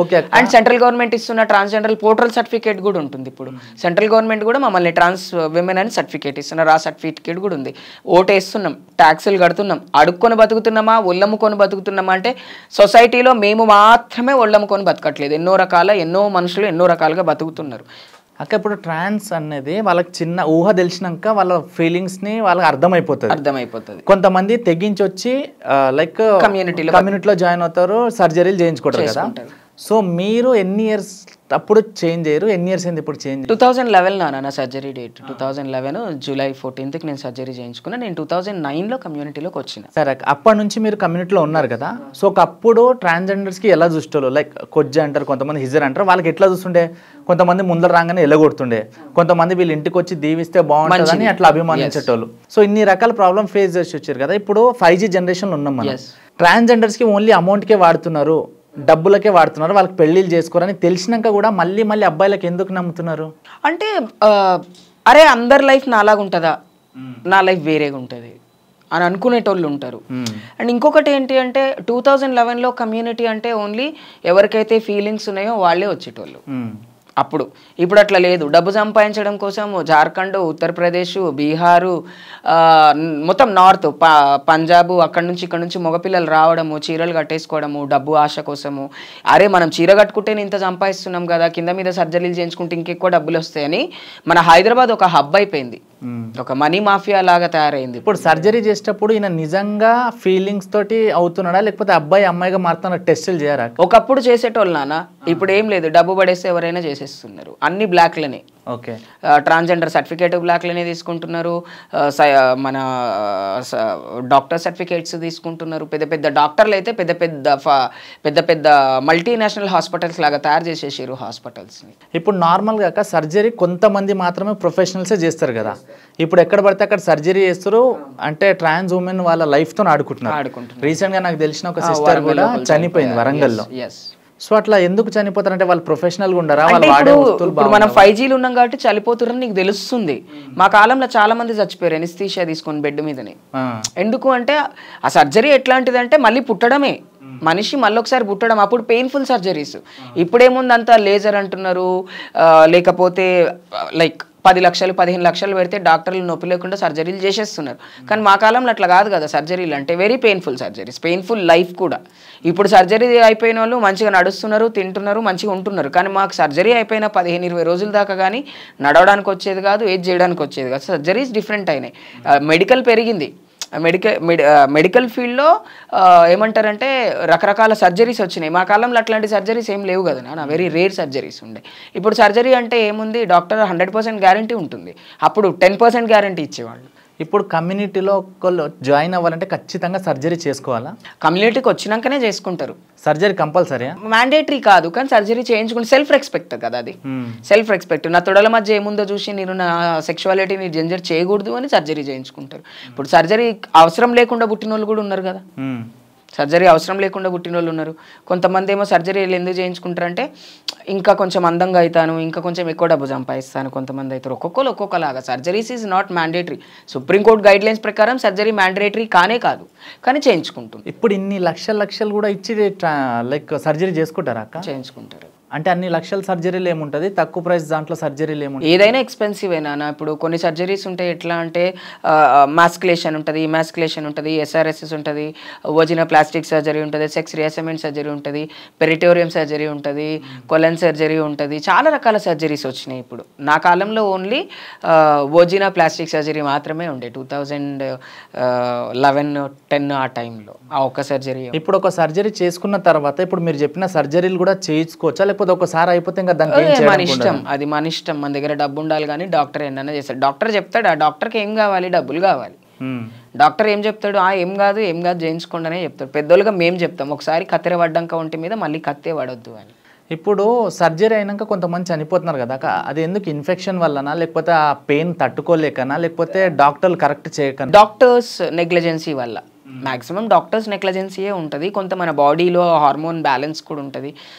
అండ్ సెంట్రల్ గవర్నమెంట్ ఇస్తున్న ట్రాన్స్జెండర్ పోర్టల్ సర్టిఫికేట్ కూడా ఉంటుంది. ఇప్పుడు సెంట్రల్ గవర్నమెంట్ కూడా మమ్మల్ని ట్రాన్స్ విమెన్ అని సర్టిఫికేట్ ఇస్తున్నారు, ఆ సర్టిఫికేట్ కూడా ఉంది. ఓటేస్తున్నాం, ట్యాక్సులు కడుతున్నాం, అడుక్కొని బతుకుతున్నామా ఒళ్ళమ్ముకొని బతుకుతున్నామా అంటే సొసైటీలో మేము మాత్రమే ఒళ్ళమ్ముకొని బతకట్లేదు, ఎన్నో మనుషులు ఎన్నో రకాలుగా బతుకుతున్నారు.
అక్క ఇప్పుడు ట్రాన్స్ అనేది వాళ్ళకి చిన్న ఊహ తెలిసినాక వాళ్ళ ఫీలింగ్స్ని వాళ్ళకి అర్థమైపోతుంది. కొంతమంది తెగించి వచ్చి లైక్ కమ్యూనిటీలో జాయిన్ అవుతారు, సర్జరీలు చేయించుకుంటారు కదా. సో మీరు ఎన్ని ఇయర్స్ అప్పుడు చేంజ్ అయ్యారు, ఎన్ని ఇయర్స్ అయింది ఇప్పుడు చేంజ్?
2011 నా సర్జరీ డేట్ 2011 జూలై 14th నేను సర్జరీ చేయించుకున్నా. నేను 2009లో కమ్యూనిటీలోకి వచ్చిన.
సరే, అప్పటి నుంచి మీరు కమ్యూనిటీలో ఉన్నారు కదా. సో ఒకప్పుడు ట్రాన్స్జెండర్స్కి ఎలా చూస్తారు? లైక్ కొజ్జ అంటారు, కొంతమంది హిజర్ అంటారు, వాళ్ళకి ఎట్లా చూస్తుండే? కొంతమంది ముందర రాగానే ఎల్లగొడుతుండే, కొంతమంది వీళ్ళు ఇంటికి వచ్చి దీవిస్తే బాగుంటుందని అట్లా అభిమానించేటోళ్ళు. సో ఇన్ని రకాల ప్రాబ్లమ్ ఫేస్ చేసి వచ్చారు కదా. ఇప్పుడు 5G జనరేషన్లో ఉన్నాం మనం. ట్రాన్స్జెండర్స్కి ఓన్లీ అమౌంట్కే వాడుతున్నారు, డబ్బులకే వాడుతున్నారు, వాళ్ళకి పెళ్ళిళ్ళు చేసుకోరని తెలిసినాక కూడా మళ్ళీ అబ్బాయిలకు ఎందుకు నమ్ముతున్నారు?
అంటే అరే అందరి లైఫ్ నాలాగా ఉంటుందా, నా లైఫ్ వేరేగా ఉంటుంది అని అనుకునేటోళ్ళు ఉంటారు. అండ్ ఇంకొకటి ఏంటి అంటే 2011లో కమ్యూనిటీ అంటే ఓన్లీ ఎవరికైతే ఫీలింగ్స్ ఉన్నాయో వాళ్ళే వచ్చేటోళ్ళు అప్పుడు. ఇప్పుడు అట్లా లేదు. డబ్బు సంపాదించడం కోసం జార్ఖండ్, ఉత్తరప్రదేశ్, బీహారు, మొత్తం నార్త్, పంజాబ్, అక్కడ నుంచి మగపిల్లలు రావడము, చీరలు కట్టేసుకోవడము, డబ్బు ఆశ కోసము. అరే మనం చీర కట్టుకుంటే ఇంత సంపాదిస్తున్నాం కదా, కింద మీద సర్జరీలు చేయించుకుంటే ఇంకెక్కువ డబ్బులు వస్తాయని మన హైదరాబాద్ ఒక హబ్ అయిపోయింది, ఒక మనీ మాఫియా లాగా తయారైంది.
ఇప్పుడు సర్జరీ చేసేటప్పుడు ఈయన నిజంగా ఫీలింగ్స్ తోటి అవుతున్నాడా లేకపోతే అబ్బాయి అమ్మాయిగా మారుతున్న టెస్టులు చేయరా?
ఒకప్పుడు చేసేటోళ్ళు నాన్న, ఇప్పుడు ఏం లేదు, డబ్బు పడేస్తే ఎవరైనా చేసేస్తున్నారు. అన్ని బ్లాక్లనే.
ఓకే,
ట్రాన్స్జెండర్ సర్టిఫికేట్ బ్లాక్లనే తీసుకుంటున్నారు, మన డాక్టర్ సర్టిఫికేట్స్ తీసుకుంటున్నారు. పెద్ద డాక్టర్లు అయితే పెద్ద మల్టీనేషనల్ హాస్పిటల్స్ లాగా తయారు చేసేసారు హాస్పిటల్స్ని.
ఇప్పుడు నార్మల్గా సర్జరీ కొంతమంది మాత్రమే ప్రొఫెషనల్సే చేస్తారు కదా. ఇప్పుడు ఎక్కడ పడితే అక్కడ సర్జరీ చేస్తారు, అంటే ట్రాన్స్ ఉమెన్ వాళ్ళ లైఫ్తో ఆడుకుంటున్నారు. రీసెంట్గా నాకు తెలిసిన ఒక సిస్టర్ కూడా చనిపోయింది వరంగల్లో. సో అట్లా ఎందుకు చనిపోతారంటే వాళ్ళు ప్రొఫెషనల్గా ఉండరా?
ఇప్పుడు మనం 5Gలు ఉన్నాం కాబట్టి చనిపోతారని నీకు తెలుస్తుంది. మా కాలంలో చాలా మంది చచ్చిపోయారు ఎనిస్థీషియా తీసుకొని బెడ్ మీదనే. ఎందుకు అంటే ఆ సర్జరీ ఎట్లాంటిది అంటే మళ్ళీ పుట్టడమే, మనిషి మళ్ళీ ఒకసారి పుట్టడం. అప్పుడు పెయిన్ఫుల్ సర్జరీస్. ఇప్పుడేముంది అంతా లేజర్ అంటున్నారు, లేకపోతే లైక్ 10 లక్షలు 15 లక్షలు పెడితే డాక్టర్లు నొప్పి లేకుండా సర్జరీలు చేసేస్తున్నారు. కానీ మా కాలంలో అట్లా కాదు కదా. సర్జరీలు అంటే very painful surgeries, painful life కూడా. ఇప్పుడు సర్జరీ అయిపోయిన వాళ్ళు మంచిగా నడుస్తున్నారు, తింటున్నారు, మంచిగా ఉంటున్నారు. కానీ మాకు సర్జరీ అయిపోయిన 15-20 రోజుల దాకా కానీ నడవడానికి వచ్చేది కాదు, ఏది చేయడానికి వచ్చేది కాదు. సర్జరీస్ డిఫరెంట్ అయినాయి, మెడికల్ పెరిగింది. మెడికల్ ఫీల్డ్లో ఏమంటారంటే రకరకాల సర్జరీస్ వచ్చినాయి. మా కాలంలో అట్లాంటి సర్జరీస్ ఏం లేవు కదా నా, వెరీ రేర్ సర్జరీస్ ఉండే. ఇప్పుడు సర్జరీ అంటే ఏముంది, డాక్టర్ 100% గ్యారంటీ ఉంటుంది, అప్పుడు 10% గ్యారంటీ ఇచ్చేవాళ్ళు.
ఇప్పుడు కమ్యూనిటీలో ఒకళ్ళు జాయిన్ అవ్వాలంటే ఖచ్చితంగా సర్జరీ చేసుకోవాలా?
కమ్యూనిటీకి వచ్చినాకనే చేసుకుంటారు.
సర్జరీ కంపల్సరీ
మ్యాండేటరీ కాదు, కానీ సర్జరీ చేయించుకుంటే సెల్ఫ్ రెస్పెక్ట్ కదా అది. Self respect. నా తొడల మధ్య ఏముందో చూసి నేను నా సెక్షువాలిటీని జెంజర్ చేయకూడదు అని సర్జరీ చేయించుకుంటారు. ఇప్పుడు సర్జరీ అవసరం లేకుండా పుట్టిన వాళ్ళు కూడా ఉన్నారు కదా. సర్జరీ అవసరం లేకుండా పుట్టిన వాళ్ళు ఉన్నారు. కొంతమంది ఏమో సర్జరీలు ఎందుకు చేయించుకుంటారంటే ఇంకా కొంచెం అందంగా అవుతాను, ఇంకా కొంచెం ఎక్కువ డబ్బు సంపాదిస్తాను కొంతమంది అవుతారు. ఒక్కొక్కరు ఒక్కొక్కలాగా. Surgeries is not mandatory. Supreme court guide lines ప్రకారం సర్జరీ మ్యాండేటరీ కానే కాదు, కానీ చేయించుకుంటుంది.
ఇప్పుడు ఇన్ని లక్షలు కూడా ఇచ్చి లైక్ సర్జరీ చేసుకుంటారా అక్క?
చేయించుకుంటారు.
అంటే అన్ని లక్షల సర్జరీలు ఏముంటుంది, తక్కువ ప్రైస్ దాంట్లో సర్జరీలు ఏముంటుంది?
ఏదైనా ఎక్స్పెన్సివ్ అయినా. ఇప్పుడు కొన్ని సర్జరీస్ ఉంటాయి ఎట్లా అంటే మాస్కులేషన్ ఉంటుంది, ఇమాస్కులేషన్ ఉంటుంది, SRSS ఉంటుంది, వజినా ప్లాస్టిక్ సర్జరీ ఉంటుంది, సెక్స్ రియాసెమెంట్ సర్జరీ ఉంటుంది, పెరిటోరియం సర్జరీ ఉంటుంది, కొలన్ సర్జరీ ఉంటుంది. చాలా రకాల సర్జరీస్ వచ్చినాయి ఇప్పుడు. నా కాలంలో ఓన్లీ వజినా ప్లాస్టిక్ సర్జరీ మాత్రమే ఉండే 2011-10 ఆ టైంలో ఆ ఒక్క సర్జరీ.
ఇప్పుడు ఒక సర్జరీ చేసుకున్న తర్వాత ఇప్పుడు మీరు చెప్పిన సర్జరీలు కూడా చేయించుకోవచ్చా, లేకపోతే ఒకసారి అయిపోతే ఇంకా దానికి
మన ఇష్టం, అది మన ఇష్టం. మన దగ్గర డబ్బు ఉండాలి కానీ డాక్టర్ ఏంటన్నా చేస్తాడు. డాక్టర్ చెప్తాడు, ఆ డాక్టర్కి ఏం కావాలి, డబ్బులు కావాలి. డాక్టర్ ఏం చెప్తాడు, ఏం కాదు చేయించుకోండి అనే చెప్తాడు. పెద్దోళ్ళుగా మేము చెప్తాం, ఒకసారి కత్తెర పడ్డాక ఒంటి మీద మళ్ళీ కత్తే పడొద్దు అని.
ఇప్పుడు సర్జరీ అయినాక కొంతమంది చనిపోతున్నారు కదా, అది ఎందుకు? ఇన్ఫెక్షన్ వల్లనా, లేకపోతే ఆ పెయిన్ తట్టుకోలేకనా, లేకపోతే డాక్టర్లు కరెక్ట్ చేయక?
డాక్టర్స్ నెగ్లిజెన్సీ వల్ల. మ్యాక్సిమం డాక్టర్స్ నెగ్లిజెన్సీయే ఉంటుంది. కొంత మన బాడీలో హార్మోన్ బ్యాలెన్స్ కూడా ఉంటుంది,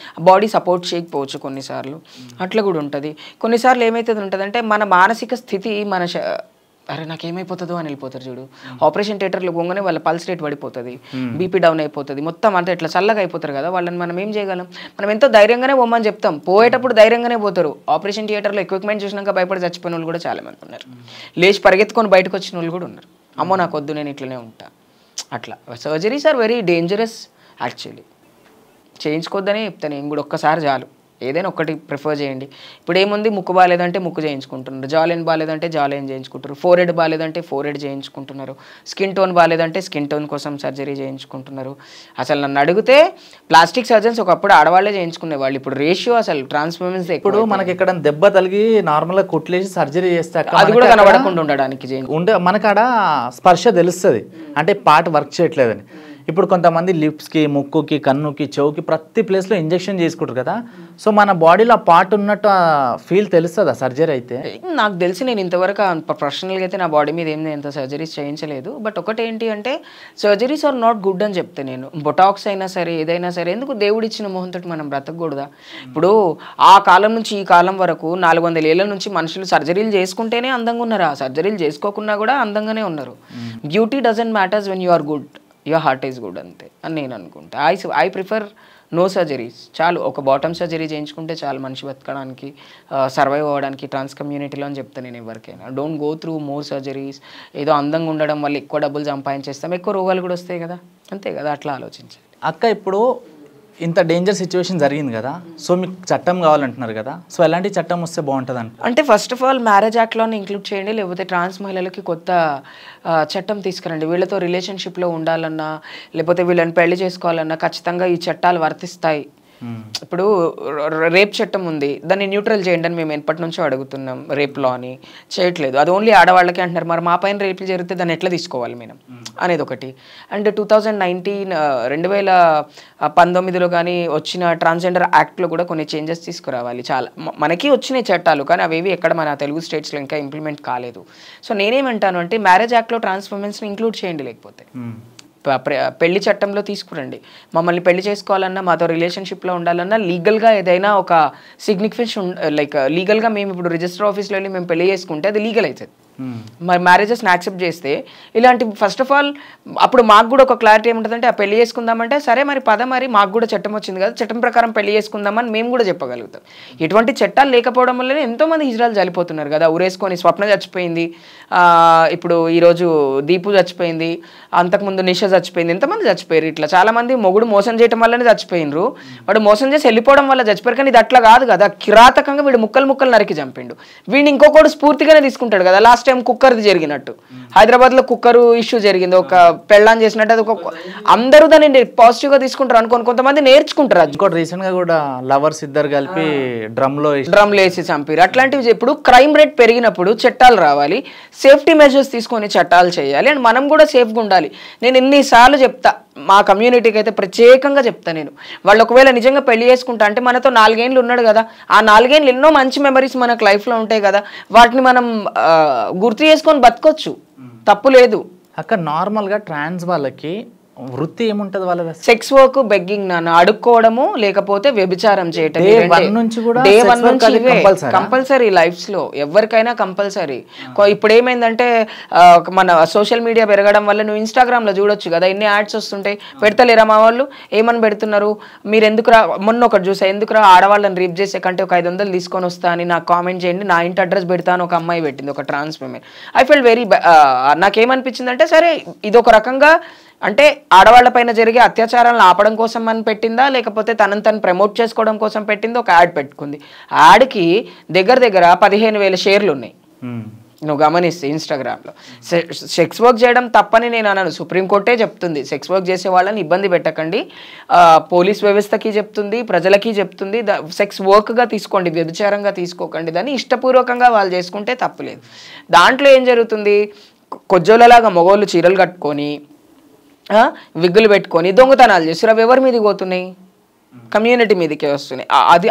బాడీ సపోర్ట్ చేయకపోవచ్చు కొన్నిసార్లు, అట్లా కూడా ఉంటుంది. కొన్నిసార్లు ఏమవుతుంది ఉంటుందంటే మన మానసిక స్థితి అరే నాకేమైపోతుందో అని వెళ్ళిపోతారు చూడు. ఆపరేషన్ థియేటర్లో పోగానే వాళ్ళ పల్స్ రేట్ పడిపోతుంది, బీపీ డౌన్ అయిపోతుంది, మొత్తం అంతా ఇట్లా చల్లగా అయిపోతారు కదా. వాళ్ళని మనం ఏం చేయగలం? మనం ఎంతో ధైర్యంగానే పోమని చెప్తాం, పోయేటప్పుడు ధైర్యంగానే పోతారు. ఆపరేషన్ థియేటర్లో ఎక్విప్మెంట్ చూసినాక భయపడి చచ్చిపోయిన వాళ్ళు కూడా చాలామంది ఉన్నారు. లేచి పరిగెత్తుకొని బయటకు వచ్చిన వాళ్ళు కూడా ఉన్నారు. అమ్మో నాకు వద్దు, నేను ఇట్లనే ఉంటా. అట్లా surgeries are very dangerous actually. చేయించుకోవద్దనే చెప్తాను నేను కూడా. ఒక్కసారి చాలు, ఏదైనా ఒక్కటి ప్రిఫర్ చేయండి. ఇప్పుడు ఏముంది, ముక్కు బాగాలేదంటే ముక్కు చేయించుకుంటున్నారు, జాలైన్ బాగాలేదంటే జాలైన్ చేయించుకుంటారు, ఫోరెడ్ బాగాలేదంటే ఫోరెడ్ చేయించుకుంటున్నారు, స్కిన్ టోన్ బాగాలేదంటే స్కిన్ టోన్ కోసం సర్జరీ చేయించుకుంటున్నారు. అసలు నన్ను అడిగితే ప్లాస్టిక్ సర్జన్స్ ఒకప్పుడు ఆడవాళ్ళే చేయించుకునేవాళ్ళు. ఇప్పుడు రేషియో అసలు ట్రాన్స్ఫర్మెన్స్. ఇప్పుడు
మనకి ఇక్కడ దెబ్బ తగిలి నార్మల్గా కుట్లేసి సర్జరీ చేస్తే
అది కూడా కనబడకుండా ఉండడానికి
మనకాడ స్పర్శ తెలుస్తుంది అంటే పార్ట్ వర్క్ చేయట్లేదని. ఇప్పుడు కొంతమంది లిప్స్కి, ముక్కుకి, కన్నుకి, చెవుకి ప్రతి ప్లేస్లో ఇంజెక్షన్ చేసుకుంటారు కదా. సో మన బాడీలో ఆ పార్ట్ ఉన్నట్టు ఫీల్ తెలుస్తుంది ఆ సర్జరీ అయితే?
నాకు తెలిసి నేను ఇంతవరకు ప్రొఫెషనల్గా అయితే నా బాడీ మీద ఏం ఎంత సర్జరీస్ చేయించలేదు. బట్ ఒకటి ఏంటి అంటే సర్జరీస్ ఆర్ నాట్ గుడ్ అని చెప్తే నేను. బొటాక్స్ అయినా సరే, ఏదైనా సరే, ఎందుకు దేవుడు ఇచ్చిన మొహంతో మనం బ్రతకూడదా? ఇప్పుడు ఆ కాలం నుంచి ఈ కాలం వరకు 400 ఏళ్ళ నుంచి మనుషులు సర్జరీలు చేసుకుంటేనే అందంగా ఉన్నారు, ఆ సర్జరీలు చేసుకోకుండా కూడా అందంగానే ఉన్నారు. Beauty doesn't matters when you are good, your heart is good అంతే అని నేను అనుకుంటా. I prefer no surgeries. చాలు, ఒక బాటమ్ సర్జరీ చేయించుకుంటే చాలు మనిషి బతకడానికి, సర్వైవ్ అవ్వడానికి ట్రాన్స్ కమ్యూనిటీలో అని చెప్తాను నేను ఎవరికైనా. Don't go through more surgeries. ఏదో అందంగా ఉండడం వల్ల ఎక్కువ డబ్బులు సంపాదించేస్తాం, ఎక్కువ రోగాలు కూడా వస్తాయి కదా, అంతే కదా, అట్లా ఆలోచించాలి.
అక్క ఇప్పుడు ఇంత డేంజర్ సిచ్యువేషన్ జరిగింది కదా, సో మీకు చట్టం కావాలంటున్నారు కదా, సో ఎలాంటి చట్టం వస్తే బాగుంటుంది
అంటే ఫస్ట్ ఆఫ్ ఆల్ మ్యారేజ్ యాక్ట్లోనే ఇంక్లూడ్ చేయండి, లేకపోతే ట్రాన్స్ మహిళలకి కొత్త చట్టం తీసుకురండి. వీళ్ళతో రిలేషన్షిప్లో ఉండాలన్నా, లేకపోతే వీళ్ళని పెళ్లి చేసుకోవాలన్నా ఖచ్చితంగా ఈ చట్టాలు వర్తిస్తాయి. ఇప్పుడు రేప్ చట్టం ఉంది, దాన్ని న్యూట్రల్ చేయండి అని మేము ఎప్పటి నుంచో అడుగుతున్నాం. రేప్ లా అని చేయట్లేదు, అది ఓన్లీ ఆడవాళ్ళకి అంటున్నారు. మరి మా పైన రేపులు జరిగితే దాన్ని ఎట్లా తీసుకోవాలి మేము అనేది ఒకటి. అండ్ 2019లో కానీ వచ్చిన ట్రాన్స్జెండర్ యాక్ట్లో కూడా కొన్ని చేంజెస్ తీసుకురావాలి. చాలా మనకి వచ్చినాయి చట్టాలు, కానీ అవేవి ఎక్కడ మన తెలుగు స్టేట్స్లో ఇంకా ఇంప్లిమెంట్ కాలేదు. సో నేనేమంటాను అంటే మ్యారేజ్ యాక్ట్లో ట్రాన్స్ఫర్మెన్స్ని ఇంక్లూడ్ చేయండి, లేకపోతే పెళ్లి చట్టంలో తీసుకురండి. మమ్మల్ని పెళ్లి చేసుకోవాలన్నా, మాతో రిలేషన్షిప్లో ఉండాలన్నా లీగల్గా ఏదైనా ఒక సిగ్నిఫికెన్స్ లైక్ లీగల్గా మేము ఇప్పుడు రిజిస్టర్ ఆఫీస్లో వెళ్ళి మేము పెళ్లి చేసుకుంటే అది లీగల్ అవుతుంది. మరి మ్యారేజెస్ని యాక్సెప్ట్ చేస్తే ఇలాంటి ఫస్ట్ ఆఫ్ ఆల్ అప్పుడు మాకు కూడా ఒక క్లారిటీ ఏముంటుందంటే ఆ పెళ్లి చేసుకుందామంటే సరే మరి మరి మాకు కూడా చట్టం వచ్చింది కదా, చట్టం ప్రకారం పెళ్లి చేసుకుందామని మేము కూడా చెప్పగలుగుతాం. ఎటువంటి చట్టాలు లేకపోవడం వల్లనే ఎంతోమంది హిజ్రాలు చనిపోతున్నారు కదా. ఊరేసుకొని స్వప్న చచ్చిపోయింది, ఇప్పుడు ఈరోజు దీపు చచ్చిపోయింది, అంతకుముందు నిష చచ్చిపోయింది, ఎంతమంది చచ్చిపోయారు. ఇట్లా చాలామంది మొగుడు మోసం చేయడం వల్లనే చచ్చిపోయినరు, వాడు మోసం చేసి వెళ్ళిపోవడం వల్ల చచ్చిపోయారు. కానీ ఇది అట్లా కాదు కదా, కిరాతకంగా వీడు ముక్కలు నరికి చంపిండు. వీడిని ఇంకొకటి స్ఫూర్తిగానే తీసుకుంటాడు కదా. లాస్ట్ టైం కుక్కర్ది జరిగినట్టు హైదరాబాద్లో కుక్కర్ ఇష్యూ జరిగింది, ఒక పెళ్ళాన్ని చేసినట్టు. అది ఒక అందరూ దాన్ని పాజిటివ్గా తీసుకుంటారు అనుకోని కొంతమంది నేర్చుకుంటారు. అది
ఇంకోటి రీసెంట్గా కూడా లవర్స్ ఇద్దరు కలిపి డ్రమ్లో వేసి
చంపారు. అట్లాంటివి ఇప్పుడు క్రైమ్ రేట్ పెరిగినప్పుడు చట్టాలు రావాలి, సేఫ్టీ మెజర్స్ తీసుకొని చట్టాలు చేయాలి, అండ్ మనం కూడా సేఫ్గా ఉండాలి. నేను ఎన్నిసార్లు చెప్తా, మా కమ్యూనిటీకి అయితే ప్రత్యేకంగా చెప్తా నేను, వాళ్ళు ఒకవేళ నిజంగా పెళ్లి చేసుకుంటా అంటే మనతో 4 ఏళ్ళు ఉన్నాడు కదా, ఆ 4 ఏళ్ళు ఎన్నో మంచి మెమరీస్ మనకు లైఫ్లో ఉంటాయి కదా, వాటిని మనం గుర్తు చేసుకొని బతకొచ్చు, తప్పు లేదు.
అక్కడ నార్మల్గా ట్రాన్స్ వాళ్ళకి వృత్తి ఏముంటది వాళ్ళ
సెక్స్ వర్క్, బెగ్గింగ్ నాన్న, అడుక్కోవడము లేకపోతే వ్యభిచారం చేయటం. డే 1 నుంచి కంపల్సరీ లైఫ్స్ లో ఎవరికైనా కంపల్సరీ. ఇప్పుడు ఏమైందంటే మన సోషల్ మీడియా పెరగడం వల్ల నువ్వు ఇన్స్టాగ్రామ్ లో చూడొచ్చు కదా, ఎన్ని యాడ్స్ వస్తుంటాయి. పెడతలేరా మా వాళ్ళు, ఏమని పెడుతున్నారు, మీరు ఎందుకురా, మొన్న ఒకటి చూసా, ఎందుకురా ఆడవాళ్ళని రీప్ చేసే కంటే ఒక 500 తీసుకొని వస్తా అని నాకు కామెంట్ చేయండి, నా ఇంటి అడ్రస్ పెడతాను ఒక అమ్మాయి పెట్టింది, ఒక trans women. I feel very నాకేమనిపించింది అంటే సరే ఇది ఒక రకంగా అంటే ఆడవాళ్ల పైన జరిగే అత్యాచారాలను ఆపడం కోసం అని పెట్టిందా, లేకపోతే తనను ప్రమోట్ చేసుకోవడం కోసం పెట్టిందో ఒక యాడ్ పెట్టుకుంది. యాడ్కి దగ్గర 15,000 షేర్లు ఉన్నాయి. నువ్వు గమనిస్తే ఇన్స్టాగ్రామ్లో. సెక్స్ వర్క్ చేయడం తప్పని నేను అన్నాను, సుప్రీంకోర్టే చెప్తుంది సెక్స్ వర్క్ చేసే వాళ్ళని ఇబ్బంది పెట్టకండి, పోలీస్ వ్యవస్థకి చెప్తుంది, ప్రజలకి చెప్తుంది, సెక్స్ వర్క్గా తీసుకోండి, వ్యభిచారంగా తీసుకోకండి, దాన్ని ఇష్టపూర్వకంగా వాళ్ళు చేసుకుంటే తప్పులేదు. దాంట్లో ఏం జరుగుతుంది, కొజ్జోలలాగా మగవాళ్ళు చీరలు కట్టుకొని విగ్గులు పెట్టుకొని దొంగతనాలు చేస్తారు. అవి ఎవరి మీదకి పోతున్నాయి, కమ్యూనిటీ మీదకే వస్తున్నాయి. అది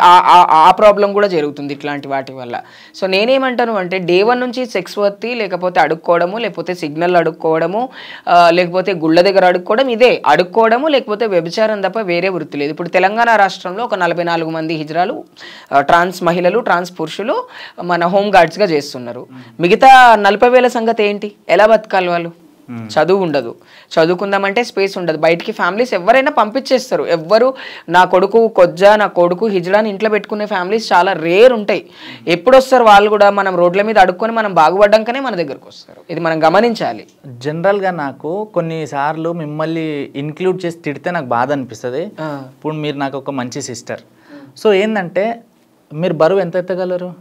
ఆ ప్రాబ్లం కూడా జరుగుతుంది ఇట్లాంటి వాటి వల్ల. సో నేనేమంటాను అంటే డే 1 నుంచి సెక్స్ వర్తి, లేకపోతే అడుక్కోవడము, లేకపోతే సిగ్నల్ అడుక్కోవడము, లేకపోతే గుళ్ళ దగ్గర అడుక్కోవడం, ఇదే అడుక్కోవడము లేకపోతే వ్యభిచారం తప్ప వేరే వృత్తి లేదు. ఇప్పుడు తెలంగాణ రాష్ట్రంలో ఒక 44 మంది హిజ్రాలు, ట్రాన్స్ మహిళలు, ట్రాన్స్ పురుషులు మన హోమ్ గార్డ్స్గా చేస్తున్నారు. మిగతా 40,000 సంగతి ఏంటి, ఎలా బతకాలి వాళ్ళు? చదువు ఉండదు, చదువుకుందామంటే స్పేస్ ఉండదు, బయటికి ఫ్యామిలీస్ ఎవరైనా పంపించేస్తారు. ఎవ్వరు నా కొడుకు కొజ్జా, నా కొడుకు హిజ్రాని ఇంట్లో పెట్టుకునే ఫ్యామిలీస్ చాలా రేర్ ఉంటాయి. ఎప్పుడు వస్తారు వాళ్ళు కూడా మనం రోడ్ల మీద అడుక్కొని మనం బాగుపడ్డాకనే మన దగ్గరకు వస్తారు. ఇది మనం గమనించాలి.
జనరల్గా నాకు కొన్నిసార్లు మిమ్మల్ని ఇంక్లూడ్ చేసి తిడితే నాకు బాధ అనిపిస్తుంది. ఇప్పుడు మీరు నాకు ఒక మంచి సిస్టర్. సో ఏంటంటే మీరు బరువు ఎంత ఎత్తగలరు?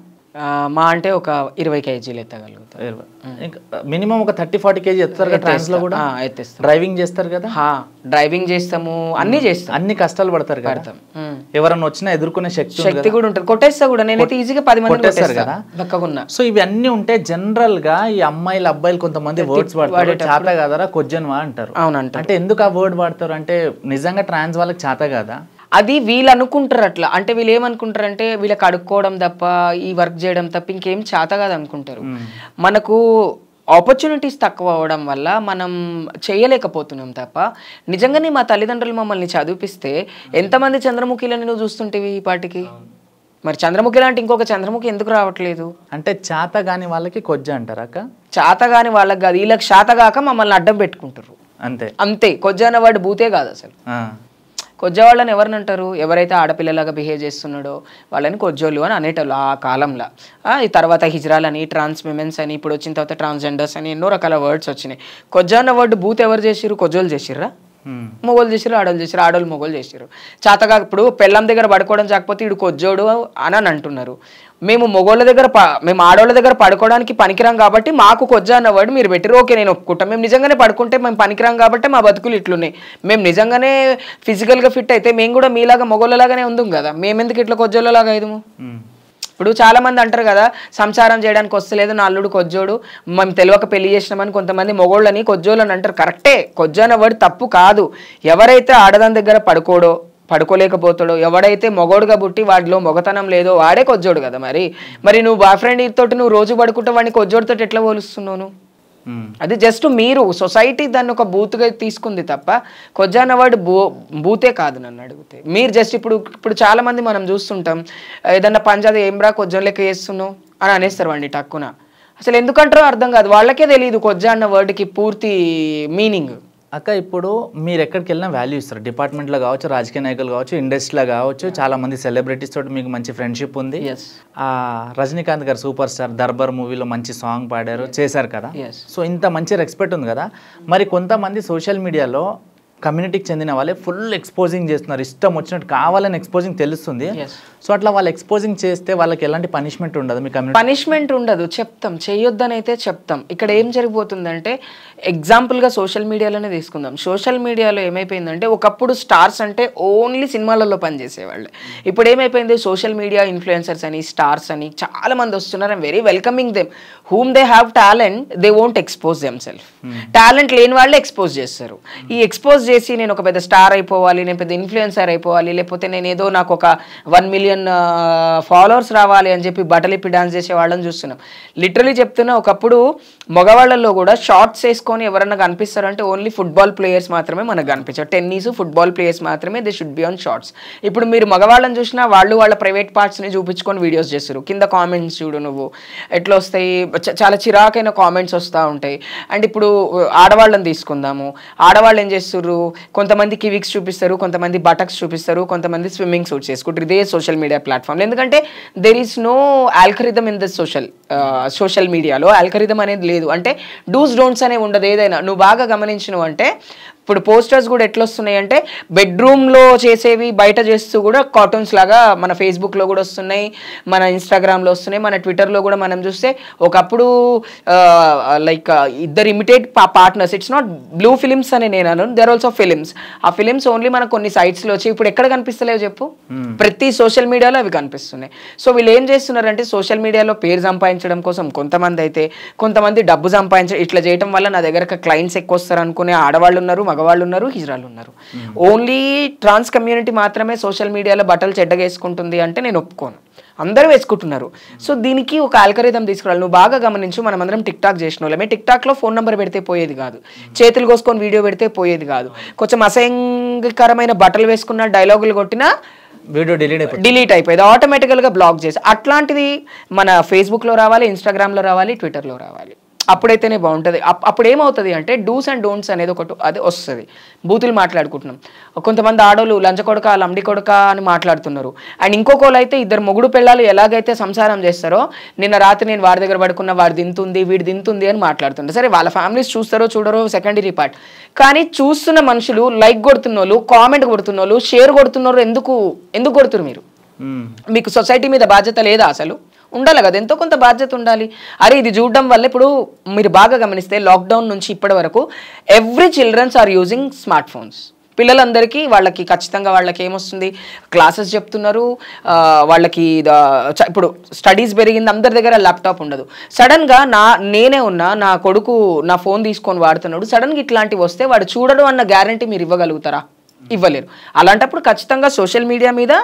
మా అంటే ఒక 20 కేజీలు ఎత్తగలుగుతారు.
మినిమం ఒక 30-40 కేజీ ఎత్తారు కదా ట్రాన్స్ లో కూడా?
ఎత్తేస్తాం.
డ్రైవింగ్ చేస్తారు కదా?
డ్రైవింగ్ చేస్తాము, అన్ని చేస్తాం,
అన్ని కష్టాలు పడతారు కదా. ఎవరన్నా వచ్చినా ఎదుర్కొనే శక్తి
కూడా ఉంటుంది. కొట్టేస్తా కూడా, నేనైతే ఈజీగా 10 మంది కొట్టేస్తారు కదా దక్కకున్నా.
సో ఇవి అన్ని ఉంటే జనరల్ గా ఈ అమ్మాయిలు అబ్బాయిలు కొంతమంది వర్డ్స్ వాడతారు, చేత కాదరా కొజ్జన్వా అంటారు.
అవునంట.
అంటే ఎందుకు ఆ వర్డ్ వాడతారు అంటే నిజంగా ట్రాన్స్ వాళ్ళకి చేత కాదా?
అది వీళ్ళు అనుకుంటారు అట్లా. అంటే వీళ్ళు ఏమనుకుంటారు అంటే వీళ్ళకి అడుక్కోవడం తప్ప, ఈ వర్క్ చేయడం తప్ప ఇంకేం చేత కాదు అనుకుంటారు. మనకు ఆపర్చునిటీస్ తక్కువ అవ్వడం వల్ల మనం చేయలేకపోతున్నాం తప్ప, నిజంగానే మా తల్లిదండ్రులు మమ్మల్ని చదివిపిస్తే ఎంతమంది చంద్రముఖిలని నువ్వు చూస్తుంటేవి ఈ పాటికి. మరి చంద్రముఖి లాంటి ఇంకొక చంద్రముఖి ఎందుకు రావట్లేదు?
అంటే చేత కాని వాళ్ళకి కొజ్జ అంటారు అక్క.
చేత కాని వాళ్ళకి కాదు, వీళ్ళకి చేతగాక మమ్మల్ని అడ్డం పెట్టుకుంటారు అంతే. అంతే. కొజ్జ అన్న వాడు బూతే కాదు అసలు. కొజ్జా వాళ్ళని ఎవరిని అంటారు? ఎవరైతే ఆడపిల్లలాగా బిహేవ్ చేస్తున్నాడో వాళ్ళని కొజ్జోళ్ళు అని అనేటోళ్ళు ఆ కాలంలో. ఈ తర్వాత హిజ్రాలని, ట్రాన్స్ విమెన్స్ అని, ఇప్పుడు వచ్చిన తర్వాత ట్రాన్స్జెండర్స్ అని ఎన్నో రకాల వర్డ్స్ వచ్చినాయి. కొజ్జా అన్న వర్డ్ బూత్ ఎవరు చేసిర్రు? కొజ్జోళ్ళు చేసిర్రా? మొగోళ్ళు చేసిర్రు, ఆడోళ్ళు చేసిర్రు. ఆడోళ్ళు మొగోళ్ళు చేసిర్రు. చేతగా ఇప్పుడు పెళ్ళం దగ్గర పడుకోవడం కాకపోతే ఇడు కొజ్జోడు అని అంటున్నారు. మేము మొగోళ్ళ దగ్గర మేము ఆడోళ్ళ దగ్గర పడుకోవడానికి పనికిరాం కాబట్టి మాకు కొజ్జా అన్న వర్డ్ మీరు పెట్టిరు. ఓకే, నేను ఒప్పుకుంటాం. మేము నిజంగానే పడుకుంటే మేము పనికిరాం కాబట్టి మా బతుకులు ఇట్లున్నాయి. మేము నిజంగానే ఫిజికల్గా ఫిట్ అయితే మేము కూడా మీలాగా మొగోళ్ళలాగానే ఉందాం కదా. మేమెందుకు ఇట్లా కొజ్జోళ్ళలాగా అయిదము? ఇప్పుడు చాలా మంది అంటారు కదా, సంసారం చేయడానికి వస్తలేదు నా అల్లుడు కొజ్జోడు, మేము తెలియక పెళ్లి చేసినామని కొంతమంది మొగోళ్ళని కొజ్జోళ్ళు అని అంటారు. కరెక్టే, కొజ్జో అన్న వర్డ్ తప్పు కాదు. ఎవరైతే ఆడదాని దగ్గర పడుకోలేకపోతాడో, ఎవడైతే మొగోడుగా పుట్టి వాడిలో మొగతనం లేదో వాడే కొజ్జోడు కదా. మరి నువ్వు బాయ్ ఫ్రెండ్ తోటి నువ్వు రోజు పడుకుంటే వాడిని కొజ్జోడితో ఎట్లా పోలుస్తున్నావు? అది జస్ట్ మీరు సొసైటీ దాన్ని ఒక బూత్గా తీసుకుంది తప్ప కొజ్జా అన్న వర్డ్ బూతే కాదు నన్ను అడిగితే. మీరు జస్ట్ ఇప్పుడు చాలా మంది మనం చూస్తుంటాం, ఏదన్నా పంజాది ఏం రా కొజ్జం లెక్క చేస్తున్నావు అని అనేస్తారు వాడిని టక్కున. అసలు ఎందుకంటారో అర్థం కాదు, వాళ్ళకే తెలియదు కొజ్జా అన్న వర్డ్కి పూర్తి మీనింగ్.
అక్క ఇప్పుడు మీరు ఎక్కడికి వెళ్ళినా వాల్యూ ఇస్తారు. డిపార్ట్మెంట్లో కావచ్చు, రాజకీయ నాయకులు కావచ్చు, ఇండస్ట్రీలో కావచ్చు, చాలా మంది సెలబ్రిటీస్ తోటి మీకు మంచి ఫ్రెండ్షిప్ ఉంది. రజనీకాంత్ గారు సూపర్ స్టార్ దర్బార్ మూవీలో మంచి సాంగ్ పాడారు, చేశారు కదా. సో ఇంత మంచి రెస్పెక్ట్ ఉంది కదా. మరి కొంతమంది సోషల్ మీడియాలో కమ్యూనిటీకి చెందిన వాళ్ళే ఫుల్ ఎక్స్పోజింగ్ చేస్తున్నారు, ఇష్టం వచ్చినట్టు కావాలని ఎక్స్పోజింగ్ తెలుస్తుంది. సో అట్లా వాళ్ళు ఎక్స్పోజింగ్ చేస్తే వాళ్ళకి ఎలాంటి పనిష్మెంట్ ఉండదు? మీ కమ్యూనిటీ
పనిష్మెంట్ ఉండదు, చెప్తాం, చేయొద్దని అయితే చెప్తాం. ఇక్కడ ఏం జరిగిపోతుందంటే ఎగ్జాంపుల్గా సోషల్ మీడియాలోనే తీసుకుందాం. సోషల్ మీడియాలో ఏమైపోయిందంటే ఒకప్పుడు స్టార్స్ అంటే ఓన్లీ సినిమాలలో పనిచేసేవాళ్ళే. ఇప్పుడు ఏమైపోయింది, సోషల్ మీడియా ఇన్ఫ్లుయెన్సర్స్ అని, స్టార్స్ అని చాలా మంది వస్తున్నారు. I'm very welcoming them. Whom they have talent they won't expose them self. Talent లేని వాళ్ళే ఎక్స్పోజ్ చేస్తారు. ఈ ఎక్స్పోజ్ చేసి నేను ఒక పెద్ద స్టార్ అయిపోవాలి, నేను పెద్ద ఇన్ఫ్లుయెన్సర్ అయిపోవాలి, లేకపోతే నేను ఏదో నాకు ఒక 1 మిలియన్ ఫాలోవర్స్ రావాలి అని చెప్పి బట్టలిప్పి డాన్స్ చేసే వాళ్ళని చూస్తున్నాం. లిటరలీ చెప్తున్నా, ఒకప్పుడు మగవాళ్ళలో కూడా షార్ట్స్ వేసుకొని ఎవరన్నా కనిపిస్తారంటే ఓన్లీ ఫుట్బాల్ ప్లేయర్స్ మాత్రమే మనకు కనిపించారు. టెన్నిస్ ఫుట్బాల్ ప్లేయర్స్ మాత్రమే they should be on shorts. ఇప్పుడు మీరు మగవాళ్ళని చూసినా వాళ్ళు వాళ్ళ ప్రైవేట్ పార్ట్స్ని చూపించుకొని వీడియోస్ చేస్తారు. కింద కామెంట్స్ చూడు నువ్వు ఎట్లా వస్తాయి, చాలా చిరాకైన కామెంట్స్ వస్తూ ఉంటాయి. అండ్ ఇప్పుడు ఆడవాళ్ళని తీసుకుందాము. ఆడవాళ్ళు ఏం చేస్తారు, కొంతమంది కివిక్స్ చూపిస్తారు, కొంతమంది బటక్స్ చూపిస్తారు, కొంతమంది స్విమ్మింగ్ సూట్స్ చేసుకుంటారు ఇదే సోషల్ మీడియా ప్లాట్ఫామ్లో. ఎందుకంటే there is no algorithm in the social మీడియాలో. ఆల్గరిథం అనేది లేదు, అంటే డూస్ డోంట్స్ అనేవి ఉండదు. ఏదైనా నువ్వు బాగా గమనించినవు అంటే ఇప్పుడు పోస్టర్స్ కూడా ఎట్లా వస్తున్నాయి అంటే బెడ్రూమ్లో చేసేవి బయట చేస్తూ కూడా కార్టూన్స్ లాగా మన ఫేస్బుక్లో కూడా వస్తున్నాయి, మన ఇన్స్టాగ్రామ్లో వస్తున్నాయి, మన ట్విట్టర్లో కూడా మనం చూస్తే ఒకప్పుడు లైక్ ఇద్దరు imitate partners. It's not blue films అని నేను అన్నాను, దేర్ ఆల్సో ఫిలిమ్స్. ఆ ఫిలిమ్స్ ఓన్లీ మనకు కొన్ని సైట్స్లో వచ్చి ఇప్పుడు ఎక్కడ కనిపిస్తలేవు చెప్పు, ప్రతి సోషల్ మీడియాలో అవి కనిపిస్తున్నాయి. సో వీళ్ళు ఏం చేస్తున్నారంటే సోషల్ మీడియాలో పేరు సంపాదించడం కోసం కొంతమంది అయితే, కొంతమంది డబ్బు ఇట్లా చేయడం వల్ల నా దగ్గర క్లయింట్స్ ఎక్కువ వస్తారు అనుకునే ఆడవాళ్ళు ఉన్నారు, మగవాళ్ళు ఉన్నారు, హిజ్రాలు ఉన్నారు. ఓన్లీ ట్రాన్స్ కమ్యూనిటీ మాత్రమే సోషల్ మీడియాలో బట్టలు చెడ్డగా వేసుకుంటుంది అంటే నేను ఒప్పుకోను. అందరూ వేసుకుంటున్నారు. సో దీనికి ఒక ఆల్గరిథం తీసుకురావాలి. నువ్వు బాగా గమనించు, మనం అందరం టిక్ టాక్ చేసిన వాళ్ళమే. టిక్ టాక్లో ఫోన్ నెంబర్ పెడితే పోయేది కాదు, చేతులు కోసుకొని వీడియో పెడితే పోయేది కాదు, కొంచెం అసహ్యకరమైన బట్టలు వేసుకున్న డైలాగులు కొట్టినా
వీడియో
డిలీట్ అయిపోయేది, ఆటోమేటికల్గా బ్లాక్ చేసి. అట్లాంటిది మన ఫేస్బుక్లో రావాలి, ఇన్స్టాగ్రామ్లో రావాలి, ట్విట్టర్లో రావాలి. అప్పుడైతేనే బాగుంటుంది. అప్పుడు ఏమవుతుంది అంటే డూస్ అండ్ డోంట్స్ అనేది ఒకటి అది వస్తుంది. బూతులు మాట్లాడుకుంటున్నాం, కొంతమంది ఆడోళ్ళు లంచ కొడక లంబడి కొడక అని మాట్లాడుతున్నారు. అండ్ ఇంకొకళ్ళు అయితే ఇద్దరు మొగుడు పిల్లలు ఎలాగైతే సంసారం చేస్తారో, నిన్న రాత్రి నేను వాడి దగ్గర పడుకున్న, వాడు దింతుంది వీడి దింతుంది అని మాట్లాడుతుంటారు. సరే వాళ్ళ ఫ్యామిలీస్ చూస్తారో చూడరో సెకండరీ పార్ట్, కానీ చూస్తున్న మనుషులు లైక్ కొడుతున్న వాళ్ళు, కామెంట్ కొడుతున్న వాళ్ళు, షేర్ కొడుతున్నారు. ఎందుకు కొడుతున్నారు మీరు? మీకు సొసైటీ మీద బాధ్యత లేదా? అసలు ఉండాలి కదా, ఎంతో కొంత బాధ్యత ఉండాలి. అరే ఇది చూడడం వల్ల ఇప్పుడు మీరు బాగా గమనిస్తే లాక్డౌన్ నుంచి ఇప్పటి వరకు every childrens are using smart phones. పిల్లలందరికీ వాళ్ళకి ఖచ్చితంగా వాళ్ళకి ఏమొస్తుంది, క్లాసెస్ చెప్తున్నారు, వాళ్ళకి ఇప్పుడు స్టడీస్ పెరిగింది, అందరి దగ్గర ల్యాప్టాప్ ఉండదు. సడన్గా నేనే ఉన్నా, నా కొడుకు నా ఫోన్ తీసుకొని వాడుతున్నాడు, సడన్గా ఇట్లాంటివి వస్తే వాడు చూడడం అన్న గ్యారంటీ మీరు ఇవ్వగలుగుతారా? ఇవ్వలేరు. అలాంటప్పుడు ఖచ్చితంగా సోషల్ మీడియా మీద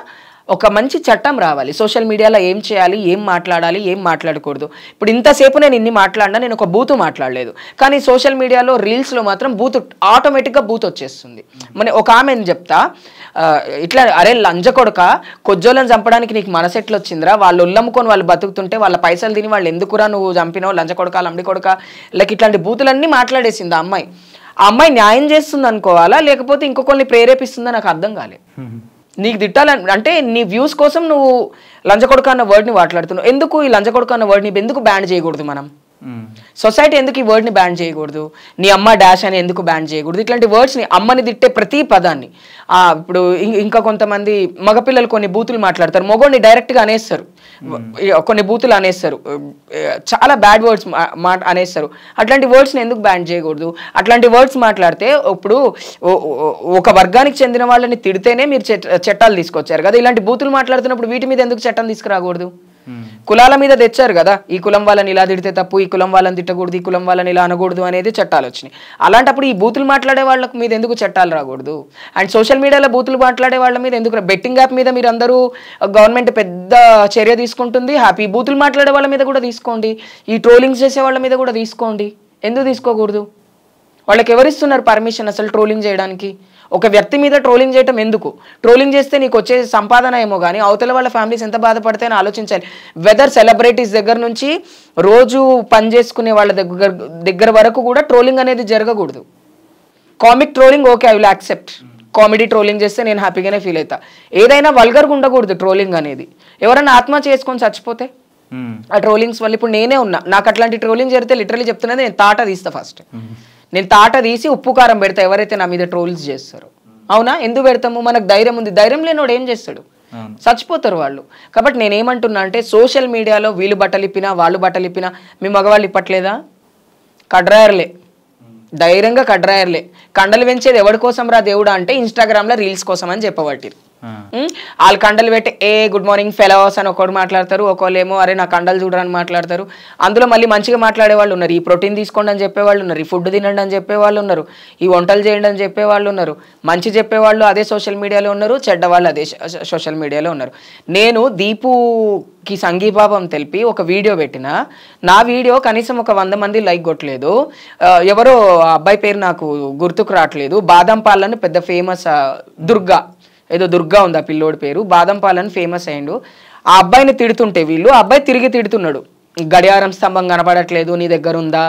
ఒక మంచి చట్టం రావాలి. సోషల్ మీడియాలో ఏం చేయాలి, ఏం మాట్లాడాలి, ఏం మాట్లాడకూడదు. ఇప్పుడు ఇంతసేపు నేను ఇన్ని మాట్లాడినా, నేను ఒక బూతు మాట్లాడలేదు, కానీ సోషల్ మీడియాలో రీల్స్లో మాత్రం ఆటోమేటిక్గా బూత్ వచ్చేస్తుంది. మన ఒక ఆమెను చెప్తా, ఇట్లా అరే లంజ కొడక, కొజ్జోళ్ళని చంపడానికి నీకు మనసు ఎట్లా వచ్చిందిరా? వాళ్ళు ఒళ్ళమ్ముకొని వాళ్ళు బతుకుతుంటే వాళ్ళ పైసలు తిని వాళ్ళు ఎందుకురా నువ్వు చంపినావు, లంజ కొడక లంబడి కొడక, లైక్ ఇట్లాంటి బూతులన్నీ మాట్లాడేసింది ఆ అమ్మాయి. ఆ అమ్మాయి న్యాయం చేస్తుంది అనుకోవాలా, లేకపోతే ఇంకొకరిని ప్రేరేపిస్తుందా నాకు అర్థం కాలే. నీకు తిట్టాలని అంటే నీ వ్యూస్ కోసం నువ్వు లంచకొడుకు అన్న వర్డ్ని మాట్లాడుతున్నావు. ఎందుకు ఈ లంచకొడుకు అన్న వర్డ్ని ఎందుకు బ్యాన్ చేయకూడదు? మనం సొసైటీ ఎందుకు ఈ వర్డ్ని బ్యాన్ చేయకూడదు? నీ అమ్మ డాష్ అని ఎందుకు బ్యాన్ చేయకూడదు? ఇట్లాంటి వర్డ్స్ని, అమ్మని తిట్టే ప్రతి పదాన్ని. ఇప్పుడు ఇంకా కొంతమంది మగపిల్లలు కొన్ని బూతులు మాట్లాడతారు, మగోడిని డైరెక్ట్గా అనేస్తారు, కొన్ని బూతులు అనేస్తారు, చాలా బ్యాడ్ వర్డ్స్ అనేస్తారు. అట్లాంటి వర్డ్స్ని ఎందుకు బ్యాన్ చేయకూడదు? అట్లాంటి వర్డ్స్ మాట్లాడితే ఇప్పుడు ఒక వర్గానికి చెందిన వాళ్ళని తిడితేనే మీరు చట్టాలు తీసుకొచ్చారు కదా, ఇలాంటి బూతులు మాట్లాడుతున్నప్పుడు వీటి మీద ఎందుకు చట్టం తీసుకురాకూడదు? కులాల మీద తెచ్చారు కదా, ఈ కులం వాళ్ళని ఇలా తిడితే తప్పు, ఈ కులం వాళ్ళని తిట్టకూడదు, ఈ కులం వాళ్ళని ఇలా అనకూడదు అనేది చట్టాలు వచ్చినాయి. అలాంటప్పుడు ఈ బూతులు మాట్లాడే వాళ్ళ మీద ఎందుకు చట్టాలు రాకూడదు? అండ్ సోషల్ మీడియాలో బూతులు మాట్లాడే వాళ్ళ మీద ఎందుకు? బెట్టింగ్ యాప్ మీద మీరు అందరూ గవర్నమెంట్ పెద్ద చర్య తీసుకుంటుంది, హ్యాపీ. బూతులు మాట్లాడే వాళ్ళ మీద కూడా తీసుకోండి, ఈ ట్రోలింగ్స్ చేసే వాళ్ళ మీద కూడా తీసుకోండి. ఎందుకు తీసుకోకూడదు? వాళ్ళకి ఎవరిస్తున్నారు పర్మిషన్ అసలు ట్రోలింగ్ చేయడానికి? ఒక వ్యక్తి మీద ట్రోలింగ్ చేయటం ఎందుకు? ట్రోలింగ్ చేస్తే నీకు వచ్చే సంపాదన ఏమో కానీ అవతల వాళ్ళ ఫ్యామిలీస్ ఎంత బాధపడతాయని ఆలోచించాలి. వెదర్ సెలబ్రిటీస్ దగ్గర నుంచి రోజు పని చేసుకునే వాళ్ళ దగ్గర వరకు కూడా ట్రోలింగ్ అనేది జరగకూడదు. Comic trolling okay, I will accept. Comedy trolling చేస్తే నేను హ్యాపీగానే ఫీల్ అవుతా. ఏదైనా వల్గర్గా ఉండకూడదు ట్రోలింగ్ అనేది. ఎవరైనా ఆత్మహత్య చేసుకొని చచ్చిపోతే ఆ ట్రోలింగ్స్ వల్ల, ఇప్పుడు నేనే ఉన్నా, నాకు అట్లాంటి ట్రోలింగ్ జరిగితే లిటరలీ చెప్తున్నది నేను తాట తీస్తా. ఫస్ట్ నేను తాట తీసి ఉప్పు కారం పెడతా ఎవరైతే నా మీద ట్రోల్స్ చేస్తారో. అవునా? ఎందుకు పెడతాము? మనకు ధైర్యం ఉంది. ధైర్యం లేనోడు ఏం చేస్తాడు? చచ్చిపోతారు వాళ్ళు. కాబట్టి నేనేమంటున్నా అంటే సోషల్ మీడియాలో వీళ్ళు బట్టలు ఇప్పినా వాళ్ళు బట్టలు ఇప్పినా మీ మగవాళ్ళు ఇప్పట్లేదా? కడ్రాయర్లే, ధైర్యంగా కడ్రాయర్లే. కండలు పెంచేది ఎవరి కోసం రా దేవుడా అంటే ఇన్స్టాగ్రామ్లో రీల్స్ కోసం అని చెప్పబట్టిరు. వాళ్ళు కండలు పెట్టి గుడ్ మార్నింగ్ ఫెలోస్ అని ఒకటి మాట్లాడతారు, ఒకళ్ళు ఏమో అరే నా కండలు చూడరని మాట్లాడతారు. అందులో మళ్ళీ మంచిగా మాట్లాడే వాళ్ళు ఉన్నారు, ఈ ప్రోటీన్ తీసుకోండి అని చెప్పేవాళ్ళు ఉన్నారు, ఈ ఫుడ్ తినండి అని చెప్పేవాళ్ళు ఉన్నారు, ఈ వంటలు చేయండి అని చెప్పేవాళ్ళు ఉన్నారు. మంచి చెప్పేవాళ్ళు అదే సోషల్ మీడియాలో ఉన్నారు, చెడ్డవాళ్ళు అదే సోషల్ మీడియాలో ఉన్నారు. నేను దీపుకి సంఘీభావం తెలిపి ఒక వీడియో పెట్టిన, నా వీడియో కనీసం ఒక 100 మంది లైక్ కొట్టలేదు. ఎవరో అబ్బాయి పేరు నాకు గుర్తుకు రావట్లేదు, బాదం పాలని పెద్ద ఫేమస్ దుర్గా ఏదో దుర్గా ఉంది ఆ పిల్లోడి పేరు, బాదం పాలని ఫేమస్ అయ్యిండు. ఆ అబ్బాయిని తిడుతుంటే వీళ్ళు, ఆ అబ్బాయి తిరిగి తిడుతున్నాడు, గడియారం స్తంభం కనపడట్లేదు నీ దగ్గర ఉందా,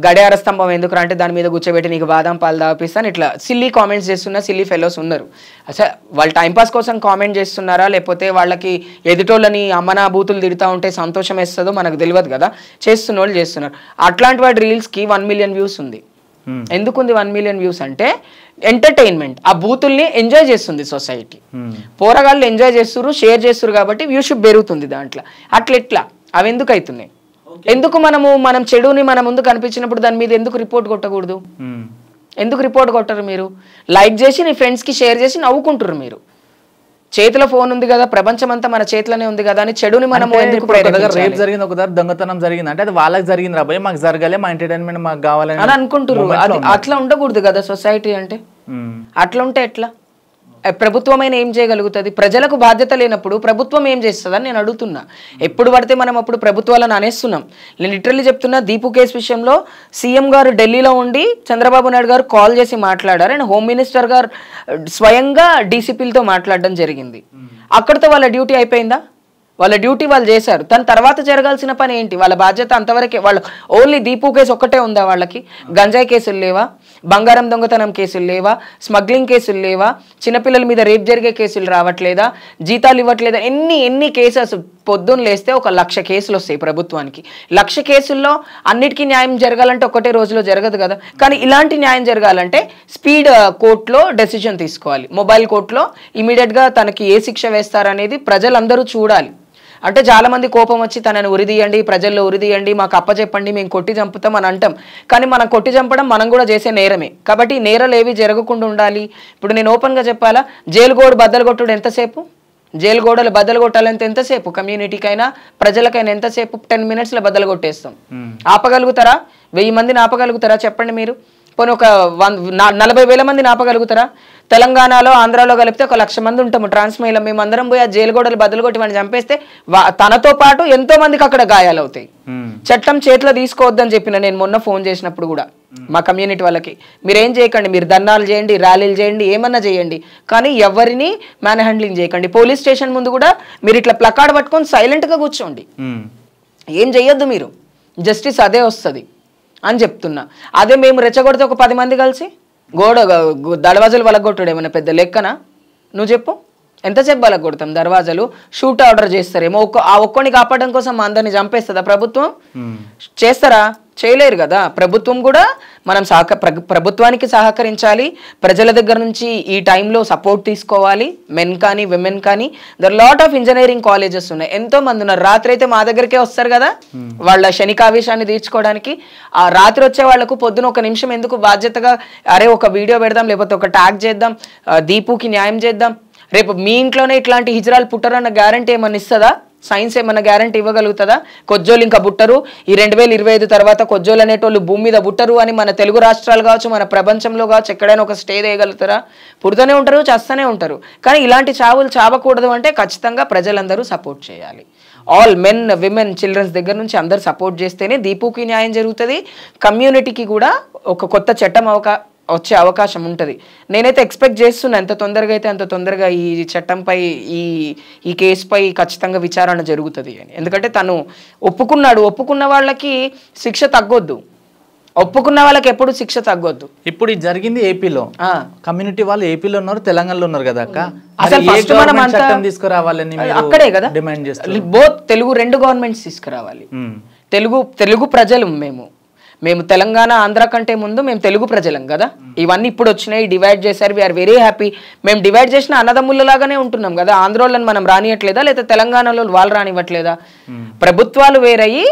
గడియార స్తంభం ఎందుకు అంటే దాని మీద కూర్చోబెట్టి నీకు బాదం పాలు దాపిస్తాను, ఇట్లా సిల్లీ కామెంట్స్ చేస్తున్న సిల్లీ ఫెలోస్ ఉన్నారు. అసలు వాళ్ళు టైంపాస్ కోసం కామెంట్ చేస్తున్నారా లేకపోతే వాళ్ళకి ఎదుటోళ్ళని అమ్మనా బూతులు తిడుతూ ఉంటే సంతోషం వేస్తుందో మనకు తెలియదు కదా, చేస్తున్న వాళ్ళు చేస్తున్నారు. అట్లాంటి వాడి రీల్స్కి 1 మిలియన్ వ్యూస్ ఉంది. ఎందుకుంది 1 మిలియన్ వ్యూస్ అంటే ఎంటర్టైన్మెంట్, ఆ బూతుల్ని ఎంజాయ్ చేస్తుంది సొసైటీ, పోరగాళ్ళు ఎంజాయ్ చేస్తున్నారు, షేర్ చేస్తున్నారు కాబట్టి వ్యూషిప్ పెరుగుతుంది దాంట్లో. అట్లా అవి ఎందుకు అవుతున్నాయి? ఎందుకు మనం చెడుని మన ముందు కనిపించినప్పుడు దాని మీద ఎందుకు రిపోర్ట్ కొట్టకూడదు? ఎందుకు రిపోర్ట్ కొట్టరు? మీరు లైక్ చేసి నీ ఫ్రెండ్స్కి షేర్ చేసి నవ్వుకుంటారు. మీరు చేతిలో ఫోన్ ఉంది కదా, ప్రపంచం అంతా మన చేతిలోనే ఉంది కదా అని చెడుని మనం ఎందుకు
రేపు జరిగింది, ఒక దొంగతనం జరిగింది అంటే అది వాళ్ళకి జరిగింది రాబోయే, మాకు జరగాలి, మా ఎంటర్టైన్మెంట్ మాకు కావాలని
అని అనుకుంటారు. అట్లా ఉండకూడదు కదా సొసైటీ అంటే. అట్లా ఉంటే ఎట్లా? ప్రభుత్వమైన ఏం చేయగలుగుతుంది? ప్రజలకు బాధ్యత లేనప్పుడు ప్రభుత్వం ఏం చేస్తుందని నేను అడుగుతున్నా. ఎప్పుడు పడితే మనం అప్పుడు ప్రభుత్వాలను అనేస్తున్నాం. నేను లిటరల్లీ చెప్తున్నా, దీపు కేసు విషయంలో సీఎం గారు ఢిల్లీలో ఉండి చంద్రబాబు నాయుడు గారు కాల్ చేసి మాట్లాడారు, అండ్ హోమ్ మినిస్టర్ గారు స్వయంగా డీసీపీలతో మాట్లాడడం జరిగింది. అక్కడితో వాళ్ళ డ్యూటీ అయిపోయిందా? వాళ్ళ డ్యూటీ వాళ్ళు చేశారు. దాని తర్వాత జరగాల్సిన పని ఏంటి? వాళ్ళ బాధ్యత అంతవరకే. వాళ్ళు ఓన్లీ దీపు కేసు ఒక్కటే ఉందా వాళ్ళకి? గంజాయి కేసులు లేవా? బంగారం దొంగతనం కేసులు లేవా? స్మగ్లింగ్ కేసులు లేవా? చిన్నపిల్లల మీద రేప్ జరిగే కేసులు రావట్లేదా? జీతాలు ఇవ్వట్లేదా? ఎన్ని కేసెస్ పొద్దున్న లేస్తే 1,00,000 కేసులు వస్తాయి ప్రభుత్వానికి. 1,00,000 కేసుల్లో అన్నిటికీ న్యాయం జరగాలంటే ఒకటే రోజులో జరగదు కదా. కానీ ఇలాంటి న్యాయం జరగాలంటే స్పీడ్ కోర్టులో డెసిషన్ తీసుకోవాలి, మొబైల్ కోర్టులో ఇమీడియట్గా తనకి ఏ శిక్ష వేస్తారనేది ప్రజలందరూ చూడాలి. అంటే చాలా మంది కోపం వచ్చి తనని ఉరిదీయండి, ప్రజల్లో ఉరిదీయండి, మాకు అప్పచెప్పండి, మేము కొట్టి చంపుతాం అని అంటాం. కానీ మనం కొట్టి చంపడం మనం కూడా చేసే నేరమే. కాబట్టి నేరాలు ఏవి జరగకుండా ఉండాలి. ఇప్పుడు నేను ఓపెన్గా చెప్పాలా, జైలు గోడ బద్దలు కొట్టుడు ఎంతసేపు? జైలు గోడలు బద్దలు కొట్టాలంటే ఎంతసేపు? కమ్యూనిటీకైనా ప్రజలకైనా ఎంతసేపు? 10 మినిట్స్లో బద్దలు కొట్టేస్తాం. ఆపగలుగుతారా? 1000 మందిని ఆపగలుగుతారా చెప్పండి మీరు? పోనీ ఒక 40,000 మందిని ఆపగలుగుతారా? తెలంగాణలో ఆంధ్రాలో కలిపితే 1,00,000 మంది ఉంటాము ట్రాన్స్మైలో. మేము అందరం పోయి ఆ జైలు గోడలు బద్దలు కొట్టి వాడిని చంపేస్తే తనతో పాటు ఎంతో మందికి అక్కడ గాయాలు అవుతాయి. చట్టం చేతిలో తీసుకోవద్దని చెప్పిన నేను మొన్న ఫోన్ చేసినప్పుడు కూడా మా కమ్యూనిటీ వాళ్ళకి, మీరేం చేయకండి, మీరు ధర్నాలు చేయండి, ర్యాలీలు చేయండి, ఏమన్నా చేయండి, కానీ ఎవరిని మ్యాన్ హ్యాండ్లింగ్ చేయకండి. పోలీస్ స్టేషన్ ముందు కూడా మీరు ఇట్లా ప్లకార్డ్ పట్టుకొని సైలెంట్గా కూర్చోండి, ఏం చెయ్యొద్దు, మీరు జస్టిస్ అదే వస్తుంది అని చెప్తున్నా. అదే మేము రెచ్చగొడితే ఒక 10 మంది కలిసి దర్వాజాలు వలగొట్టడు ఏమన్నా పెద్ద లెక్కనా? నువ్వు చెప్పు, ఎంతసేపు వలగొడతాం దర్వాజాలు? షూట్ ఆర్డర్ చేస్తారేమో, ఒక్కడిని కాపాడడం కోసం మా అందరిని చంపేస్తుందా ప్రభుత్వం? చేస్తారా? చేయలేరు కదా. ప్రభుత్వం కూడా మనం ప్రభుత్వానికి సహకరించాలి, ప్రజల దగ్గర నుంచి ఈ టైంలో సపోర్ట్ తీసుకోవాలి. మెన్ కానీ విమెన్ కానీ, there lot of engineering colleges ఉన్నాయి, ఎంతో మంది ఉన్నారు. రాత్రి అయితే మా దగ్గరికే వస్తారు కదా వాళ్ళ శనికావేశాన్ని తీర్చుకోవడానికి. ఆ రాత్రి వచ్చే వాళ్లకు పొద్దున 1 నిమిషం ఎందుకు బాధ్యతగా అరే ఒక వీడియో పెడదాం, లేకపోతే ఒక ట్యాగ్ చేద్దాం, దీపుకి న్యాయం చేద్దాం. రేపు మీ ఇంట్లోనే ఇట్లాంటి హిజ్రాలు పుట్టరన్న గ్యారంటీ ఏమన్నా ఇస్తుందా? సైన్స్ ఏమన్నా గ్యారంటీ ఇవ్వగలుగుతుందా? కొజ్జోలు ఇంకా పుట్టరు, ఈ 2025 తర్వాత కొజ్జోలు అనేటోళ్ళు భూమి మీద పుట్టరు అని మన తెలుగు రాష్ట్రాలు కావచ్చు, మన ప్రపంచంలో కావచ్చు, ఎక్కడైనా ఒక స్టే వేయగలుగుతారా? పుడుతూనే ఉంటారు, చేస్తూనే ఉంటారు. కానీ ఇలాంటి చావులు చావకూడదు అంటే ఖచ్చితంగా ప్రజలందరూ సపోర్ట్ చేయాలి. ఆల్ మెన్ విమెన్ చిల్డ్రన్స్ దగ్గర నుంచి అందరు సపోర్ట్ చేస్తేనే దీపుకి న్యాయం జరుగుతుంది. కమ్యూనిటీకి కూడా ఒక కొత్త చట్టం వచ్చే అవకాశం ఉంటుంది. నేనైతే ఎక్స్పెక్ట్ చేస్తున్నా ఎంత తొందరగా అయితే అంత తొందరగా ఈ చట్టంపై ఈ కేసుపై ఖచ్చితంగా విచారణ జరుగుతుంది అని. ఎందుకంటే తను ఒప్పుకున్నాడు, ఒప్పుకున్న వాళ్ళకి శిక్ష తగ్గొద్దు, ఒప్పుకున్న వాళ్ళకి ఎప్పుడు శిక్ష తగ్గొద్దు.
ఇప్పుడు ఇది జరిగింది ఏపీలో, కమ్యూనిటీ వాళ్ళు ఏపీలో ఉన్నారు, తెలంగాణలో ఉన్నారు కదా అక్క.
అసలు ఫస్ట్ మనం చట్టం
తీసుకురావాలని
అక్కడే కదా
డిమాండ్ చేస్తారు.
బోత్ తెలుగు 2 గవర్నమెంట్స్ తీసుకురావాలి. తెలుగు ప్రజలు మేము తెలంగాణ ఆంధ్ర కంటే ముందు మేము తెలుగు ప్రజలం కదా. ఇవన్నీ ఇప్పుడు వచ్చినాయి, డివైడ్ చేశారు, వీఆర్ వెరీ హ్యాపీ. మేము డివైడ్ చేసిన అన్నదమ్ములలాగానే ఉంటున్నాం కదా. ఆంధ్రోళ్ళని మనం రానియట్లేదా, లేదా తెలంగాణలో వాళ్ళు రానివ్వట్లేదా? ప్రభుత్వాలు వేరయ్యి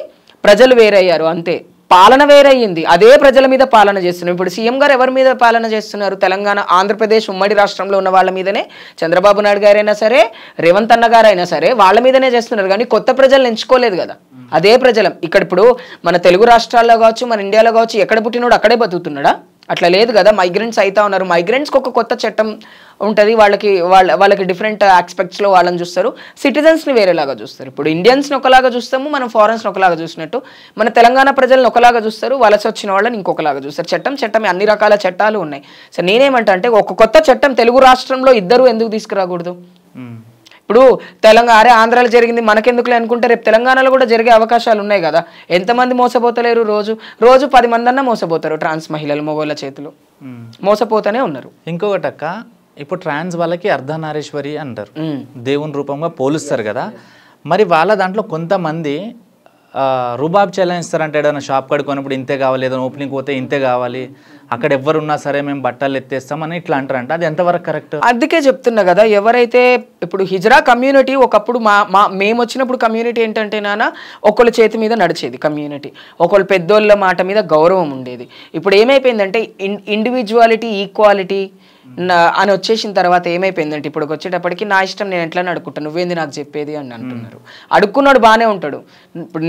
ప్రజలు వేరయ్యారు అంతే. పాలన వేరయ్యింది, అదే ప్రజల మీద పాలన చేస్తున్నారు. ఇప్పుడు సీఎం గారు ఎవరి మీద పాలన చేస్తున్నారు? తెలంగాణ ఆంధ్రప్రదేశ్ ఉమ్మడి రాష్ట్రంలో ఉన్న వాళ్ళ మీదనే, చంద్రబాబు నాయుడు గారైనా సరే రేవంత్ అన్న గారైనా సరే వాళ్ళ మీదనే చేస్తున్నారు. కానీ కొత్త ప్రజలను ఎంచుకోలేదు కదా, అదే ప్రజలం. ఇక్కడ ఇప్పుడు మన తెలుగు రాష్ట్రాల్లో కావచ్చు, మన ఇండియాలో కావచ్చు, ఎక్కడ పుట్టినోడు అక్కడే బతుకుతున్నాడా? అట్లా లేదు కదా. మైగ్రెంట్స్ అవుతా ఉన్నారు. మైగ్రెంట్స్కి ఒక కొత్త చట్టం ఉంటుంది, వాళ్ళకి డిఫరెంట్ ఆస్పెక్ట్స్లో వాళ్ళని చూస్తారు. సిటిజన్స్ని వేరేలాగా చూస్తారు. ఇప్పుడు ఇండియన్స్ని ఒకలాగా చూస్తాము, మనం ఫారెన్స్ని ఒకలాగా చూసినట్టు మన తెలంగాణ ప్రజలను ఒకలాగా చూస్తారు, వలస వచ్చిన వాళ్ళని ఇంకొకలాగా చూస్తారు. చట్టం అన్ని రకాల చట్టాలు ఉన్నాయి. సో నేనేమంటా అంటే ఒక కొత్త చట్టం తెలుగు రాష్ట్రంలో ఇద్దరు ఎందుకు తీసుకురాకూడదు? ఇప్పుడు తెలంగాణ ఆంధ్రాలో జరిగింది మనకెందుకులే అనుకుంటే రేపు తెలంగాణలో కూడా జరిగే అవకాశాలు ఉన్నాయి కదా. ఎంతమంది మోసపోతలేరు? రోజు 10 మంది అన్నా మోసపోతారు. ట్రాన్స్ మహిళలు మొగోళ్ళ చేతులు మోసపోతూనే ఉన్నారు.
ఇంకొకటి అక్క, ఇప్పుడు ట్రాన్స్ వాళ్ళకి అర్ధనారీశ్వరి అంటారు, దేవుని రూపంగా పోలుస్తారు కదా. మరి వాళ్ళ దాంట్లో కొంతమంది రూబాబ్ చెల్లాయిస్తారంటే ఏదైనా షాప్ కడుకున్నప్పుడు ఇంతే కావాలి, ఏదైనా ఓపెనింగ్ పోతే ఇంతే కావాలి, అక్కడ ఎవరున్నా సరే మేము బట్టలు ఎత్తేస్తామని ఇట్లా అంటారంట. అది ఎంతవరకు కరెక్ట్?
అందుకే చెప్తున్నా కదా, ఎవరైతే ఇప్పుడు హిజ్రా కమ్యూనిటీ ఒకప్పుడు మేము వచ్చినప్పుడు కమ్యూనిటీ ఏంటంటే నాన్న ఒకళ్ళ చేతి మీద నడిచేది కమ్యూనిటీ, ఒకళ్ళు పెద్దోళ్ళ మాట మీద గౌరవం ఉండేది. ఇప్పుడు ఏమైపోయిందంటే ఇండివిజువాలిటీ, ఈక్వాలిటీ అని వచ్చేసిన తర్వాత ఏమైపోయిందంటే ఇప్పుడు వచ్చేటప్పటికి నా ఇష్టం నేను ఎట్లా అడుక్కుంటాను, నువ్వేంది నాకు చెప్పేది అని అంటున్నారు. అడుక్కున్నాడు బాగానే ఉంటాడు. ఇప్పుడు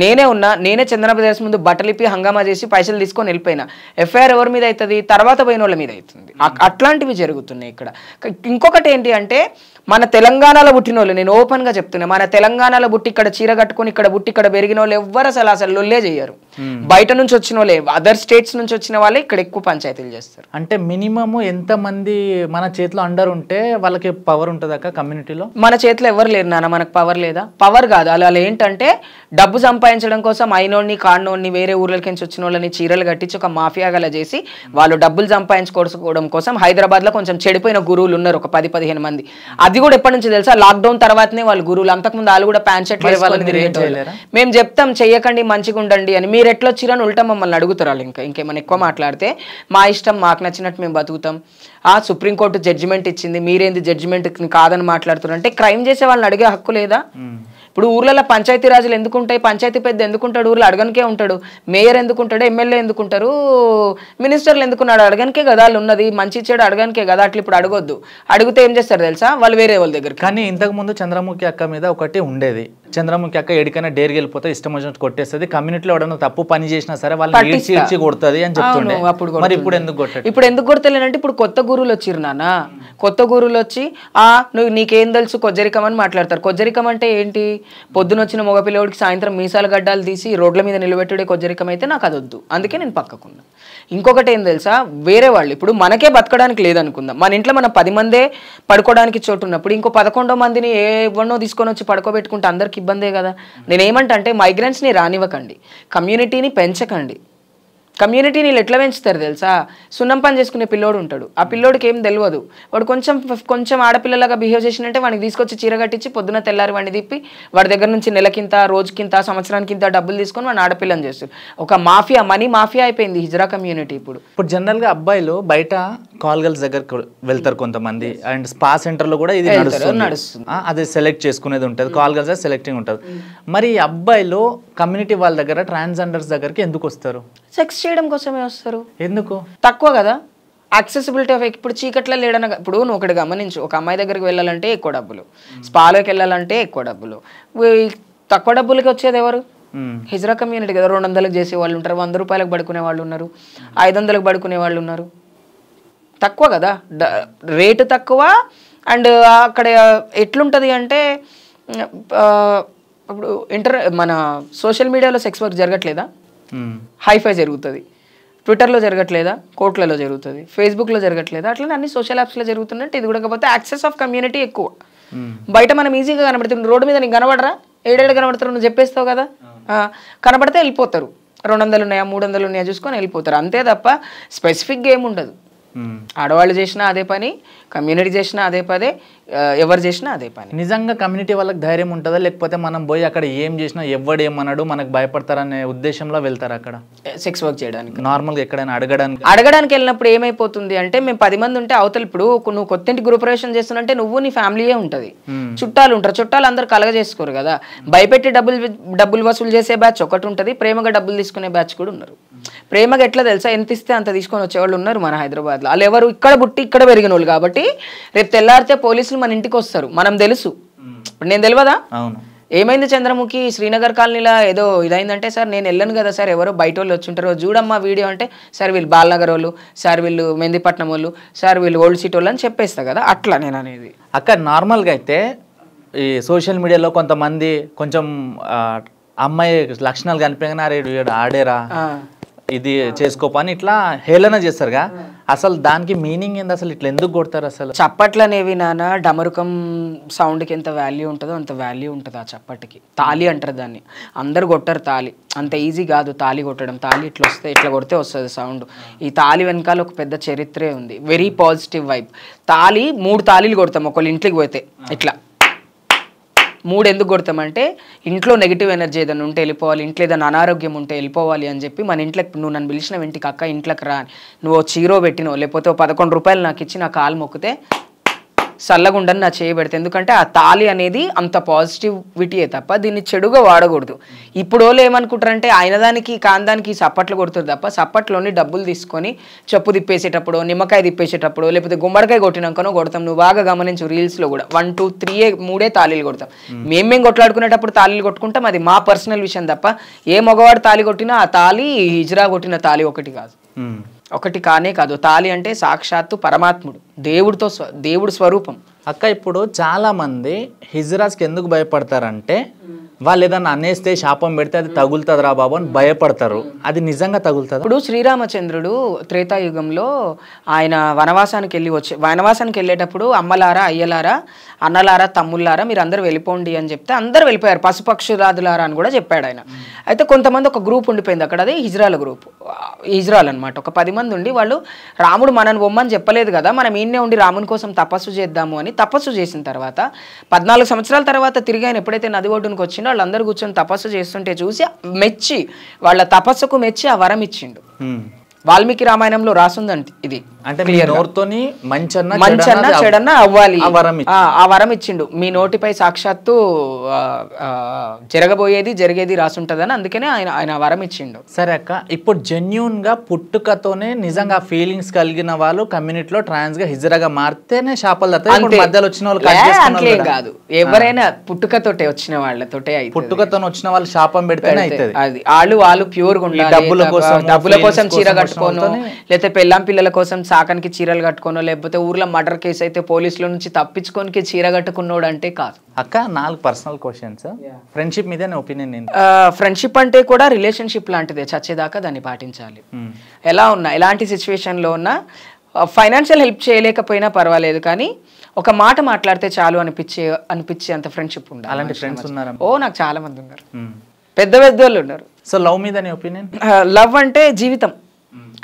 నేనే చంద్రప్రదేశ్ ముందు బట్టలిప్పి హంగామా చేసి పైసలు తీసుకొని వెళ్ళిపోయినా, ఎఫ్ఐఆర్ ఎవరి మీద అవుతుంది? తర్వాత పోయిన వాళ్ళ మీద అవుతుంది. అట్లాంటివి జరుగుతున్నాయి ఇక్కడ. ఇంకొకటి ఏంటి అంటే మన తెలంగాణలో పుట్టిన వాళ్ళు, నేను ఓపెన్గా చెప్తున్నా, మన తెలంగాణలో పుట్టి ఇక్కడ చీర కట్టుకొని ఇక్కడ పుట్టి ఇక్కడ పెరిగిన వాళ్ళు ఎవ్వరు అసలు లొల్లే చేయరు. బయట నుంచి వచ్చిన వాళ్ళే, అదర్ స్టేట్స్ నుంచి వచ్చిన వాళ్ళే ఇక్కడ ఎక్కువ పంచాయతీలు చేస్తారు.
అంటే మినిమం ఎంతమంది మన చేతిలో అండర్ ఉంటే వాళ్ళకి పవర్ ఉంటుంది అక్క కమ్యూనిటీలో?
మన చేతిలో ఎవరు లేరు నాన్న, మనకు పవర్ లేదా? పవర్ కాదు, అలా ఏంటంటే డబ్బు సంపాదించడం కోసం అయినోడిని కాడినోడిని వేరే ఊర్లకి నుంచి వచ్చిన వాళ్ళని చీరలు కట్టించి ఒక మాఫియా గల చేసి వాళ్ళు డబ్బులు సంపాదించుకోవడం కోసం హైదరాబాద్లో కొంచెం చెడిపోయిన గురువులు ఉన్నారు, ఒక 10-15 మంది. అది కూడా ఎప్పటి నుంచి తెలుసా? లాక్డౌన్ తర్వాతనే వాళ్ళు గురువులు. అంతకుముందు వాళ్ళు కూడా ప్యాంట్ షర్ట్ మేము చెప్తాం చెయ్యకండి మంచిగా ఉండండి అని, మీరు ఎట్లా వచ్చిరని ఉల్టా మమ్మల్ని అడుగుతారు వాళ్ళు. ఇంకేమైనా ఎక్కువ మాట్లాడితే మా ఇష్టం, మాకు నచ్చినట్టు మేము బతుకుతాం. సుప్రీంకోర్టు జడ్జిమెంట్ ఇచ్చింది, మీరేంది జడ్జిమెంట్ కాదని మాట్లాడుతున్నారు అంటే క్రైమ్ చేసే వాళ్ళని అడిగే హక్కు లేదా? ఇప్పుడు ఊర్లలో పంచాయతీ రాజులు ఎందుకుంటాయి? పంచాయతీ పెద్ద ఎందుకుంటాడు? ఊర్లో అడగనికే ఉంటాడు. మేయర్ ఎందుకుంటాడు? ఎమ్మెల్యే ఎందుకుంటారు? మినిస్టర్లు ఎందుకున్నాడు? అడగనికే కదా వాళ్ళు ఉన్నది. మంచి ఇచ్చాడు అడగనికే కదా. అట్లా ఇప్పుడు అడగొద్దు. అడిగితే ఏం చేస్తారు తెలుసా? వాళ్ళు వేరే వాళ్ళ దగ్గర.
కానీ ఇంతకు ముందు చంద్రముఖి అక్క మీద ఒకటి ఉండేది, చంద్రముఖి అక్క ఎడికైనా డేర్కి వెళ్ళిపోతే ఇష్టం వచ్చినట్టు కొట్టేస్తుంది, కమ్యూనిటీలో ఎవరైనా తప్పు పని చేసినా సరే వాళ్ళని ఇచ్చి కొడుతుంది అని చెప్తుండే. మరి ఇప్పుడు ఎందుకు కొట్టాడు?
ఇప్పుడు ఎందుకు కొడతలేనంటే ఇప్పుడు కొత్త గురువులు వచ్చిరు నాన్న. కొత్త గురువులు వచ్చి నువ్వు నీకేం తెలుసు కొజ్జరికం అని మాట్లాడతారు. కొజ్జరికం అంటే ఏంటి? పొద్దున వచ్చిన మగపిల్లడికి సాయంత్రం మీసాల గడ్డాలు తీసి రోడ్ల మీద నిలబెట్టుడే కొజ్జరికం అయితే నాకు అది వద్దు. అందుకే నేను పక్కకున్నా. ఇంకొకటి ఏం తెలుసా, వేరే వాళ్ళు ఇప్పుడు మనకే బతకడానికి లేదనుకుందాం, మన ఇంట్లో మనం 10 మందే పడుకోవడానికి చోటు ఉన్నప్పుడు ఇంకో 11వ మందిని ఎవరినో తీసుకొని వచ్చి పడుకోబెట్టుకుంటే అందరికి ఇబ్బందే కదా. నేనేమంటే మైగ్రెంట్స్ని రానివ్వకండి, కమ్యూనిటీని పెంచకండి. కమ్యూనిటీని ఎట్లా పెంచుతారు తెలుసా? సున్నం పని చేసుకునే పిల్లోడు ఉంటాడు, ఆ పిల్లోడికి ఏం తెలియదు, వాడు కొంచెం ఆడపిల్లలాగా బిహేవ్ చేసినంటే వాడికి తీసుకొచ్చి చీర కట్టించి పొద్దున తెల్లారి వాడిని తిప్పి వాడి దగ్గర నుంచి నెలకింత, రోజుకింత, సంవత్సరానికింత డబ్బులు తీసుకొని వాడిని ఆడపిల్లని చేస్తారు. ఒక మాఫియా, మనీ మాఫియా అయిపోయింది హిజ్రా కమ్యూనిటీ. ఇప్పుడు
జనరల్గా అబ్బాయిలు బయట కాల్ గర్ల్స్ దగ్గరకు వెళ్తారు కొంతమంది, అండ్ స్పా సెంటర్లో కూడా ఇది నడుస్తుంది. అది సెలెక్ట్ చేసుకునేది ఉంటుంది, కాల్ గర్ల్స్ సెలెక్టింగ్ ఉంటుంది. మరి అబ్బాయిలు కమ్యూనిటీ వాళ్ళ దగ్గర ట్రాన్స్జెండర్స్ దగ్గరికి ఎందుకు వస్తారు?
సెక్స్ చేయడం కోసమే వస్తారు.
ఎందుకు?
తక్కువ కదా యాక్సెసిబిలిటీ ఆఫ్. ఇప్పుడు చీకట్లో లేడన, ఇప్పుడు నువ్వు ఒకటి గమనించు, ఒక అమ్మాయి దగ్గరికి వెళ్ళాలంటే ఎక్కువ డబ్బులు, స్పాలోకి వెళ్ళాలంటే ఎక్కువ డబ్బులు. తక్కువ డబ్బులకి వచ్చేది ఎవరు? హిజ్రా కమ్యూనిటీ కదా. 200లకు చేసే వాళ్ళు ఉంటారు, 100 రూపాయలకు పడుకునే వాళ్ళు ఉన్నారు, 500లకు పడుకునే వాళ్ళు ఉన్నారు. తక్కువ కదా, రేటు తక్కువ. అండ్ అక్కడ ఎట్లుంటుంది అంటే ఇప్పుడు మన సోషల్ మీడియాలో సెక్స్ వర్క్ జరగట్లేదా? హైఫై జరుగుతుంది. ట్విట్టర్లో జరగట్లేదా? కోర్టులలో జరుగుతుంది. ఫేస్బుక్లో జరగట్లేదా? అట్లనే అన్ని సోషల్ యాప్స్లో జరుగుతున్నట్టు ఇది కూడా. కాకపోతే యాక్సెస్ ఆఫ్ కమ్యూనిటీ ఎక్కువ. బయట మనం ఈజీగా కనబడుతుంది, రోడ్డు మీద నీకు కనబడరా? ఏడేడు కనబడతారు, నువ్వు చెప్పేస్తావు కదా. కనబడితే వెళ్ళిపోతారు, 200 ఉన్నాయా 300 ఉన్నాయా చూసుకొని వెళ్ళిపోతారు, అంతే తప్ప స్పెసిఫిక్గా ఏముండదు. ఆడవాళ్ళు చేసినా అదే పని, కమ్యూనిటీ చేసినా అదే పదే, ఎవరు చేసినా అదే పని.
నిజంగా కమ్యూనిటీ వాళ్ళకి ధైర్యం ఉంటుందా, లేకపోతే మనం పోయి అక్కడ ఏం చేసినా ఎవడేమన్నాడు మనకు భయపడతారనే ఉద్దేశంలో వెళ్తారు అక్కడ
సెక్స్ వర్క్ చేయడానికి?
నార్మల్గా ఎక్కడైనా
అడగడానికి వెళ్ళినప్పుడు ఏమైపోతుంది అంటే, మేము 10 మంది ఉంటే అవతల ఇప్పుడు నువ్వు కొత్తింటి గృహప్రవేశం చేస్తున్నంటే నువ్వు నీ ఫ్యామిలీయే ఉంటుంది, చుట్టాలు ఉంటారు, చుట్టాలు అందరు కలగజేసుకోరు కదా. భయపెట్టి డబ్బులు వసూలు చేసే బ్యాచ్ ఒకటి ఉంటుంది, ప్రేమగా డబ్బులు తీసుకునే బ్యాచ్ కూడా ఉన్నారు. ప్రేమగా ఎట్లా తెలుసా, ఎంత ఇస్తే అంత తీసుకొని వచ్చేవాళ్ళు ఉన్నారు మన హైదరాబాద్లో. వాళ్ళు ఎవరు ఇక్కడ పుట్టి ఇక్కడ పెరిగిన వాళ్ళు కాబట్టి రేపు తెల్లారితే పోలీసులు మన ఇంటికి వస్తారు, మనం తెలుసు. ఇప్పుడు నేను తెలియదా?
అవును.
ఏమైంది చంద్రముఖి శ్రీనగర్ కాలనీలో ఏదో ఇదైందంటే, సార్ నేను వెళ్ళను కదా సార్, ఎవరో బయట వాళ్ళు వచ్చుంటారో చూడమ్మా వీడియో అంటే, సార్ వీళ్ళు బాలనగర్ వాళ్ళు, సార్ వీళ్ళు మెహందీపట్నం వాళ్ళు, సార్ వీళ్ళు ఓల్డ్ సిటీ వాళ్ళు అని చెప్పేస్తా కదా. అట్లా నేను అనేది.
అక్కడ నార్మల్గా అయితే ఈ సోషల్ మీడియాలో కొంతమంది కొంచెం అమ్మాయి లక్షణాలు కనిపించగానే ఆడేరా ఇది చేసుకోపని ఇట్లా హేళన చేస్తారుగా. అసలు దానికి మీనింగ్ ఏంది, అసలు ఇట్లా ఎందుకు కొడతారు? అసలు
చప్పట్లు అనేవి నాన్న, డమరుకం సౌండ్కి ఎంత వాల్యూ ఉంటుందో అంత వాల్యూ ఉంటుంది ఆ చప్పటికి. తాళి అంటారు దాన్ని, అందరు కొట్టరు తాళి, అంత ఈజీ కాదు తాళి కొట్టడం. తాళి ఇట్లా వస్తే ఇట్లా కొడితే వస్తుంది సౌండ్. ఈ తాళి వెనకాల ఒక పెద్ద చరిత్రే ఉంది, వెరీ పాజిటివ్ వైబ్. తాళి 3 తాళీలు కొడతాం ఒకళ్ళు ఇంట్లోకి పోతే. ఇట్లా 3 ఎందుకు కొడతామంటే, ఇంట్లో నెగిటివ్ ఎనర్జీ ఏదైనా ఉంటే వెళ్ళిపోవాలి, ఇంట్లో ఏదైనా అనారోగ్యం ఉంటే వెళ్ళిపోవాలి అని చెప్పి మన ఇంట్లోకి. నువ్వు నన్ను పిలిచిన ఇంటికి అక్క ఇంట్లోకి రా, నువ్వు చీరో పెట్టినో లేకపోతే 11 రూపాయలు నాకు ఇచ్చి నా కాలు మొక్కితే చల్లగుండని నా చేయబెడితే. ఎందుకంటే ఆ తాళి అనేది అంత పాజిటివిటీయే తప్ప దీన్ని చెడుగా వాడకూడదు. ఇప్పుడు వాళ్ళు ఏమనుకుంటారంటే, ఆయన దానికి కాందానికి సప్పట్లు కొడుతుంది తప్ప, సప్పట్లోని డబ్బులు తీసుకొని చెప్పు తిప్పేసేటప్పుడు, నిమ్మకాయ తిప్పేసేటప్పుడు, లేకపోతే గుమ్మడికాయ కొట్టినాకనో కొడతాం. నువ్వు బాగా గమనించు, రీల్స్లో కూడా 1 2 3 తాళీలు కొడతాం. మేము కొట్లాడుకునేటప్పుడు తాళీలు కొట్టుకుంటాం, అది మా పర్సనల్ విషయం తప్ప ఏ మగవాడు తాళి కొట్టినా ఆ తాళి హిజ్రా కొట్టిన తాళి ఒకటి కాదు, ఒకటి కానే కాదు. తాళి అంటే సాక్షాత్తు పరమాత్ముడు, దేవుడు స్వరూపం.
అక్క ఇప్పుడు చాలా మంది హిజ్రాస్కి ఎందుకు భయపడతారంటే, వాళ్ళు ఏదన్నా అనేస్తే శాపం పెడితే అది తగులుతుందిరా బాబు అని భయపడతారు. అది నిజంగా తగులుతుంది.
ఇప్పుడు శ్రీరామచంద్రుడు త్రేతాయుగంలో ఆయన వనవాసానికి వెళ్ళేటప్పుడు అమ్మలారా, అయ్యలారా, అన్నలారా, తమ్ముళ్ళారా మీరు అందరూ వెళ్ళిపోండి అని చెప్తే అందరూ వెళ్ళిపోయారు, పశుపక్షురాదులారా అని కూడా చెప్పాడు ఆయన. అయితే కొంతమంది ఒక గ్రూప్ ఉండిపోయింది అక్కడ, అది హిజ్రాల గ్రూప్. హిజ్రాల్ అనమాట. ఒక 10 మంది ఉండి, వాళ్ళు రాముడు మనని బొమ్మని చెప్పలేదు కదా, మనం ఈయనే ఉండి రాముని కోసం తపస్సు చేద్దాము అని తపస్సు చేసిన తర్వాత 14 సంవత్సరాల తర్వాత తిరిగి ఆయన ఎప్పుడైతే నది ఒడ్డునికి వచ్చిండో, వాళ్ళందరూ కూర్చొని తపస్సు చేస్తుంటే చూసి మెచ్చి, వాళ్ళ తపస్సుకు మెచ్చి ఆ వరం ఇచ్చిండు. వాల్మీకి రామాయణంలో రాసుందండి ఇది.
అంటే మీ నోరుతోని మంచన్నా
చెడన్నా అవ్వాలి, ఆ వరం ఇచ్చిండు. మీ నోటిపై సాక్షాత్తు జరిగేది రాసుంటదని, అందుకనే ఆయన వరం ఇచ్చిండు.
సరే అక్క, ఇప్పుడు జెన్యూన్ గా పుట్టుకతోనే నిజంగా ఫీలింగ్స్ కలిగిన వాళ్ళు కమ్యూనిటీలో ట్రాన్స్ గా హిజ్రాగా మారితేనే శాపాలు తగ్గుతాయి. మధ్యలో వచ్చిన వాళ్ళు
కాదు, ఎవరైనా పుట్టుకతోటే వచ్చిన వాళ్ళతోటే
పుట్టుకతో వచ్చిన వాళ్ళు శాపం పెడితేనే అవుతుంది.
అది వాళ్ళు ప్యూర్ గా ఉండాలి, డబ్బుల కోసం చీర కట్టుకోను, లేకపోతే పెళ్ళాం పిల్లల కోసం సాకానికి చీరలు కట్టుకోను, లేకపోతే ఊర్లో మర్డర్ కేసు అయితే పోలీసుల నుంచి తప్పించుకోనికి చీర కట్టుకున్నాడు అంటే కాదు.
అక్క 4 పర్సనల్ క్వశ్చన్స్. ఫ్రెండ్షిప్ మీద ఒపీనియన్.
ఫ్రెండ్షిప్ అంటే కూడా రిలేషన్షిప్ లాంటిదే, చచ్చేదాకా దాన్ని పాటించాలి. ఎలా ఉన్నా, ఎలాంటి సిచ్యువేషన్లో ఉన్నా, ఫైనాన్షియల్ హెల్ప్ చేయలేకపోయినా పర్వాలేదు, కానీ ఒక మాట మాట్లాడితే చాలు అనిపించే అంత ఫ్రెండ్షిప్ ఉండాలి.
అలాంటి ఫ్రెండ్స్ ఉన్నారు?
ఓ, నాకు చాలా మంది ఉన్నారు, పెద్ద వాళ్ళు ఉన్నారు.
సో లవ్ మీద ఒపీనియన్?
లవ్ అంటే జీవితం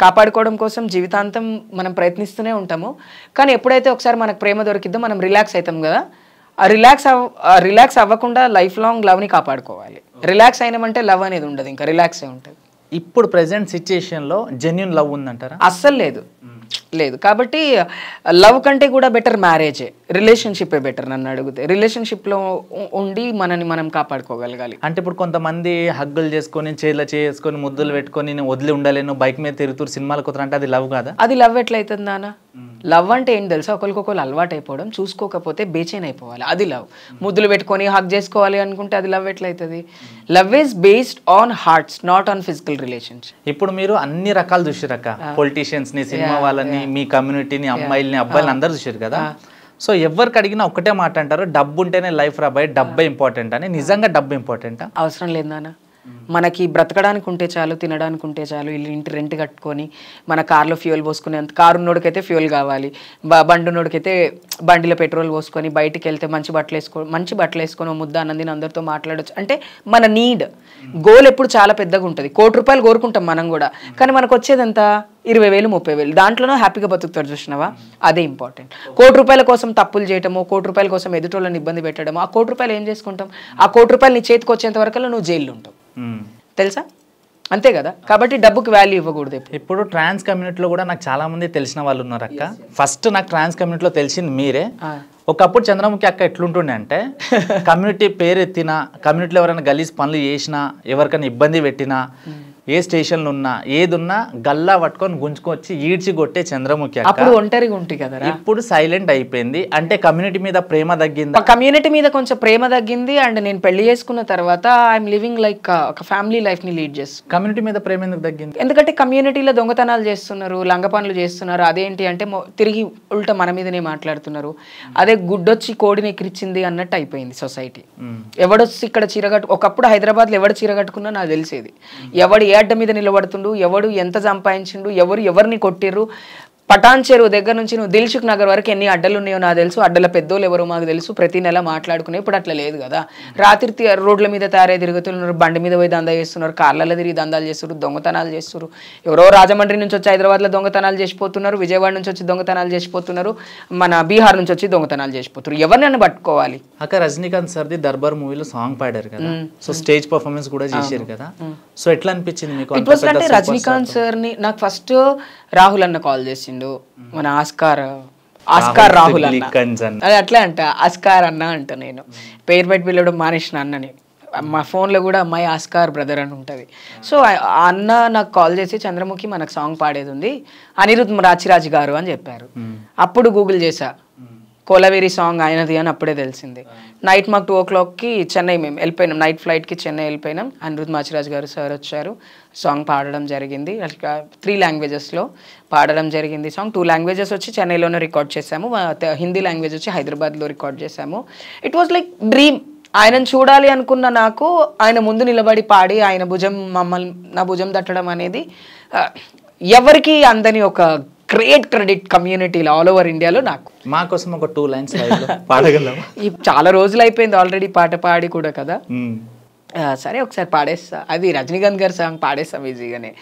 కాపాడుకోవడం కోసం జీవితాంతం మనం ప్రయత్నిస్తూనే ఉంటాము. కానీ ఎప్పుడైతే ఒకసారి మనకు ప్రేమ దొరికిద్దో మనం రిలాక్స్ అవుతాం కదా, ఆ రిలాక్స్ అవ్వకుండా లైఫ్ లాంగ్ లవ్ని కాపాడుకోవాలి. రిలాక్స్ అయినామంటే లవ్ అనేది ఉండదు, ఇంకా రిలాక్స్ అయి ఉంటుంది.
ఇప్పుడు ప్రెసెంట్ సిచ్యుయేషన్లో జెన్యూన్ లవ్ ఉందంటారా?
అస్సలు లేదు. కాబట్టి లవ్ కంటే కూడా బెటర్ మ్యారేజే, రిలేషన్షిప్పే బెటర్ నన్ను అడిగితే. రిలేషన్షిప్లో ఉండి మనని మనం కాపాడుకోగలగాలి.
అంటే ఇప్పుడు కొంతమంది హగ్గులు చేసుకొని, చేతులు చేసుకొని, ముద్దులు పెట్టుకొని నేను వదిలి ఉండలేను, బైక్ మీద తిరుగుతూ సినిమాలు కుదర అంటే అది లవ్ కాదా?
అది లవ్ ఎట్లయితుంది నాన్న? లవ్ అంటే ఏం తెలుసా, ఒకరికొకరు అలవాటు అయిపోవడం, చూసుకోకపోతే బేచైన్ అయిపోవాలి, అది లవ్. ముద్దులు పెట్టుకొని హగ్ చేసుకోవాలి అనుకుంటే అది లవ్ ఎట్లయితుంది? Love is based on hearts, not on physical relationship.
ఇప్పుడు మీరు అన్ని రకాలు చూసారక్క, పొలిటీషియన్స్ ని, సినిమా వాళ్ళని, మీ కమ్యూనిటీని, అమ్మాయిల్ని, అబ్బాయిని అందరు చూసారు కదా. సో ఎవరికి అడిగినా ఒకటే మాట అంటారు, డబ్బు ఉంటేనే లైఫ్ రాబాయ్, డబ్బే ఇంపార్టెంట్ అని. నిజంగా డబ్బు ఇంపార్టెంటా?
అవసరం లేదు నాన్న. మనకి బ్రతకడానికి ఉంటే చాలు, తినడానికి ఉంటే చాలు, ఇల్లు ఇంటి రెంట్ కట్టుకొని మన కార్లో ఫ్యూయల్ పోసుకునేంత, కారు ఉన్నోడికైతే ఫ్యూయల్ కావాలి, బండి ఉన్నోడికైతే బండిలో పెట్రోల్ పోసుకొని బయటికి వెళ్తే మంచి బట్టలు వేసుకొని ముద్ద అన్నందిని అందరితో మాట్లాడచ్చు. అంటే మన నీడ్ గోల్ ఎప్పుడు చాలా పెద్దగా ఉంటుంది. ₹1,00,00,000 కోరుకుంటాం మనం కూడా, కానీ మనకు వచ్చేదంతా 20,000 30,000, దాంట్లోనూ హ్యాపీగా బతుకుతారు చూసినావా, అదే ఇంపార్టెంట్. ₹1,00,00,000 కోసం తప్పులు చేయటము, ₹1,00,00,000 కోసం ఎదుటోళ్ళని ఇబ్బంది పెట్టడము, ఆ ₹1,00,00,000 ఏం చేసుకుంటాం, ఆ ₹1,00,00,000 నీ చేతికి వచ్చేంత వరకు నువ్వు జైల్లో ఉంటావు, తెలుసా? అంతే కదా. కాబట్టి డబ్బుకి వాల్యూ ఇవ్వకూడదు.
ఇప్పుడు ట్రాన్స్ కమ్యూనిటీలో కూడా నాకు చాలా మంది తెలిసిన వాళ్ళు ఉన్నారు అక్క. ఫస్ట్ నాకు ట్రాన్స్ కమ్యూనిటీలో తెలిసింది మీరే. ఒకప్పుడు చంద్రముఖి అక్క ఎట్లుంటుండే అంటే, కమ్యూనిటీ పేరు ఎత్తినా, కమ్యూనిటీలో ఎవరైనా గలీజ్ పనులు చేసినా, ఎవరికైనా ఇబ్బంది పెట్టినా, ఏ స్టేషన్లు ఉన్నా ఏదున్నా గల్లా పట్టుకొని గుంజుకొచ్చి ఈడ్చి కొట్టే చంద్రముఖి
అప్పుడు ఒంటరిగా ఉంటుంది కదా.
ఇప్పుడు సైలెంట్ అయిపోయింది. అంటే కమ్యూనిటీ మీద ప్రేమ తగ్గింది,
కమ్యూనిటీ మీద కొంచెం ప్రేమ తగ్గింది. అండ్ నేను పెళ్లి చేసుకున్న తర్వాత ఐఎమ్ లివింగ్ లైక్ ఒక ఫ్యామిలీ లైఫ్ ని లీడ్ చేస్తాను.
కమ్యూనిటీ మీద ప్రేమ ఎందుకు తగ్గింది?
ఎందుకంటే కమ్యూనిటీలో దొంగతనాలు చేస్తున్నారు, లంగ పనులు చేస్తున్నారు. అదేంటి అంటే తిరిగి ఉల్టా మన మీదనే మాట్లాడుతున్నారు. అదే గుడ్డొచ్చి కోడిని ఎక్కిరిచ్చింది అన్నట్టు అయిపోయింది సొసైటీ. ఎవడొచ్చి ఇక్కడ చీరగట్టు, ఒకప్పుడు హైదరాబాద్లో ఎవడు చీరగట్టుకున్నా నాకు తెలిసేది, ఎవడు ఏ అడ్డ మీద నిలబడుతుండు, ఎవడు ఎంత సంపాదించిండు, ఎవరిని కొట్టిర్రు. పటాన్ చెరువు దగ్గర నుంచి నువ్వు దిల్సుఖ్ నగర్ వరకు ఎన్ని అడ్డలు ఉన్నాయో నాకు తెలుసు, అడ్డల పెద్దోళ్ళు ఎవరో మాకు తెలుసు, ప్రతి నెల మాట్లాడుకునే. ఇప్పుడు అట్లా లేదు కదా. రాత్రి రోడ్ల మీద తయారై తిరుగుతున్నారు, బండి మీద పోయి దందా చేస్తున్నారు, కార్లలో తిరిగి దందాలు చేస్తున్నారు, దొంగతనాలు చేస్తున్నారు. ఎవరో రాజమండ్రి నుంచి వచ్చి హైదరాబాద్లో దొంగతనాలు చేసిపోతున్నారు, విజయవాడ నుంచి వచ్చి దొంగతనాలు చేసిపోతున్నారు, మన బీహార్ నుంచి వచ్చి దొంగతనాలు చేసిపోతున్నారు. ఎవరినైనా పట్టుకోవాలి.
అక్క రజనీకాంత్ సార్ది దర్బార్ మూవీలో సాంగ్ పాడారు కదా, సో స్టేజ్ పర్ఫార్మెన్స్ కూడా చేశారు కదా, సో ఎట్లా అనిపించింది మీకు?
అంటే రజనీకాంత్ సార్ని నాకు ఫస్ట్ రాహుల్ అన్న కాల్ చేసిండు, మన ఆస్కార్ రాహుల్ అన్న. అది అట్లా అంట, ఆస్కార్ అన్న అంట. నేను పేరు పెట్టి పిల్లడు మానేసిన అన్నని. మా ఫోన్లో కూడా అమ్మాయి ఆస్కార్ బ్రదర్ అని ఉంటుంది. సో అన్న నాకు కాల్ చేసి, చంద్రముఖి మనకు సాంగ్ పాడేది ఉంది, అనిరుద్ రాచిరాజ్ గారు అని చెప్పారు. అప్పుడు గూగుల్ చేశా, కోలవేరి సాంగ్ ఆయనది అని అప్పుడే తెలిసింది. నైట్ మాకు 2 o'clockకి చెన్నై మేము వెళ్ళిపోయినాం, నైట్ ఫ్లైట్కి చెన్నై వెళ్ళిపోయినాం. అనిరుద్ మాచిరాజ్ గారు సార్ వచ్చారు, సాంగ్ పాడడం జరిగింది. 3 languagesలో పాడడం జరిగింది సాంగ్. 2 languages వచ్చి చెన్నైలోనే రికార్డ్ చేసాము, హిందీ లాంగ్వేజ్ వచ్చి హైదరాబాద్లో రికార్డ్ చేసాము. It was like dream. ఆయనను చూడాలి అనుకున్న నాకు ఆయన ముందు నిలబడి పాడి ఆయన నా భుజం తట్టడం అనేది ఎవరికి అందని ఒక గ్రేట్ క్రెడిట్ కమ్యూనిటీలో ఆల్ ఓవర్ ఇండియాలో. నాకు
మా కోసం ఒక 2 lines పాడగలం.
చాలా రోజులు అయిపోయింది ఆల్రెడీ పాట పాడి కూడా కదా. సరే ఒకసారి పాడేస్తా. అది రజనీకాంత్ గారి సాంగ్ పాడేస్తాం ఈజీగానే.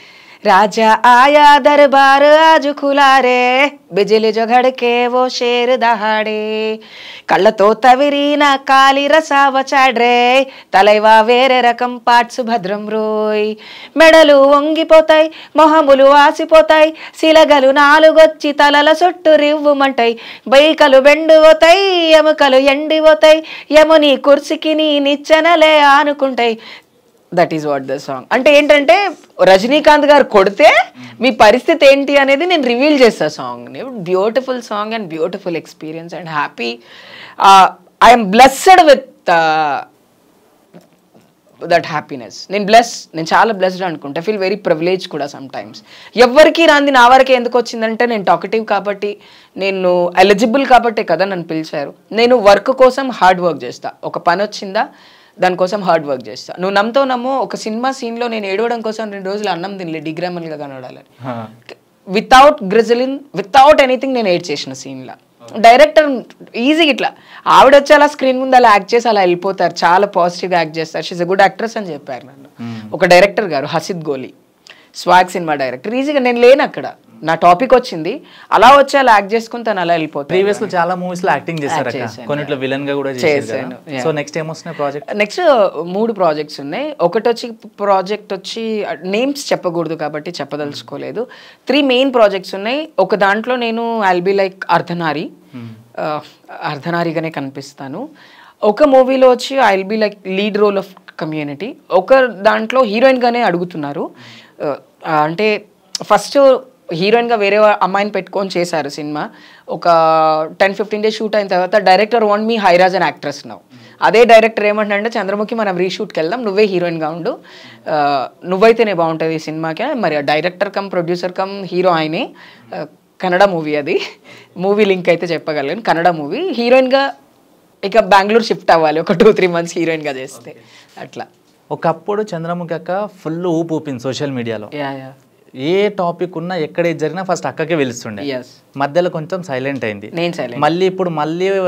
राजा आया दरबार आज खुला रे, बिजली जो घड़के वो शेर दहाड़े, కళ్ళతో తవిరిన కాలి రసావచాడ్రే, తలైవా వేరే రకం పార్ట్స్ భద్రం రోయ్, మెడలు వంగిపోతాయి, మొహములు వాసిపోతాయి, శిలగలు 4 తలల చుట్టూ రివ్వుమంటాయి, బైకలు బెండుపోతాయి, ఎముకలు ఎండిపోతాయి, యముని కుర్చీకి నీ నిచ్చెనలే ఆనుకుంటాయి. That is what the song. అంటే ఏంటంటే రజనీకాంత్ గారు కొడితే మీ పరిస్థితి ఏంటి అనేది నేను రివీల్ చేస్తా సాంగ్ని. Beautiful song and beautiful experience and happy. I'm blessed with that happiness. నేను చాలా బ్లెస్డ్ అనుకుంటా. ఫీల్ వెరీ ప్రివిలేజ్ కూడా సమ్ టైమ్స్. ఎవరికి రాంది నా వరకే ఎందుకు వచ్చిందంటే, నేను టాకటివ్ కాబట్టి, నేను ఎలిజిబుల్ కాబట్టే కదా నన్ను పిలిచారు. నేను వర్క్ కోసం హార్డ్ వర్క్ చేస్తా. ఒక పని వచ్చిందా దానికోసం హార్డ్ వర్క్ చేస్తా. నువ్వు నమ్మో ఒక సినిమా సీన్లో నేను ఏడవడం కోసం 2 రోజులు అన్నం తినలే, డిగ్రామల్గా కనడాలని, వితౌట్ గ్రిజలిన్ వితౌట్ ఎనీథింగ్ నేను ఏడ్ చేసిన సీన్లో. డైరెక్టర్ ఈజీగా ఇట్లా ఆవిడ వచ్చి అలా స్క్రీన్ ముందు అలా యాక్ట్ చేసి అలా వెళ్ళిపోతారు, చాలా పాజిటివ్గా యాక్ట్ చేస్తారు. షీఈ్ ఎ గుడ్ యాక్ట్రెస్ అని చెప్పారు నన్ను ఒక డైరెక్టర్ గారు, హసిద్ గోలీ, స్వాగ్ సినిమా డైరెక్టర్. ఈజీగా నేను లేను అక్కడ, నా టాపిక్ వచ్చింది, అలా వచ్చి అలా యాక్ట్ చేసుకుని తను అలా వెళ్ళిపోతాను.
ప్రీవియస్ లో చాలా మూవీస్ లో యాక్టింగ్ చేశారు, కొన్నిట్లో విలన్ గా కూడా చేశారు. సో నెక్స్ట్ ఏమొస్తున్నాయి ప్రాజెక్ట్? నెక్స్ట్
3 ప్రాజెక్ట్స్ ఉన్నాయి. ఒకటి వచ్చి ప్రాజెక్ట్ వచ్చి నేమ్స్ చెప్పకూడదు కాబట్టి చెప్పదలుచుకోలేదు. 3 మెయిన్ ప్రాజెక్ట్స్ ఉన్నాయి. ఒక దాంట్లో నేను ఐల్ బి లైక్ అర్ధనారిగానే కనిపిస్తాను. ఒక మూవీలో వచ్చి I'll be like lead role of community. ఒక దాంట్లో హీరోయిన్గానే అడుగుతున్నారు. అంటే ఫస్ట్ హీరోయిన్గా వేరే అమ్మాయిని పెట్టుకొని చేశారు సినిమా. ఒక 10-15 days షూట్ అయిన తర్వాత డైరెక్టర్ వాంట్ మీ హైరాజ్ అండ్ యాక్ట్రెస్ నౌ. అదే డైరెక్టర్ ఏమంటే, చంద్రముఖి మనం రీషూట్కి వెళ్దాం, నువ్వే హీరోయిన్గా ఉండు, నువ్వైతేనే బాగుంటుంది ఈ సినిమాకి. మరి director come producer come hero ఆయనే. కన్నడ మూవీ, అది మూవీ లింక్ అయితే చెప్పగలను. కన్నడ మూవీ. హీరోయిన్గా ఇక బెంగళూరు షిఫ్ట్ అవ్వాలి ఒక 2-3 months హీరోయిన్గా చేస్తే. అట్లా
ఒకప్పుడు చంద్రముఖి అక్క ఫుల్ ఊపు ఊపింది సోషల్ మీడియాలో.
యా యా
ఏ టాపిక్ ఉన్నా ఎక్కడ ఏది జరిగినా ఫస్ట్ అక్కకే వెలుస్తుండే.
yes
మధ్యలో కొంచెం సైలెంట్ అయింది.
నేను సైలెంట్.
మళ్ళీ ఇప్పుడు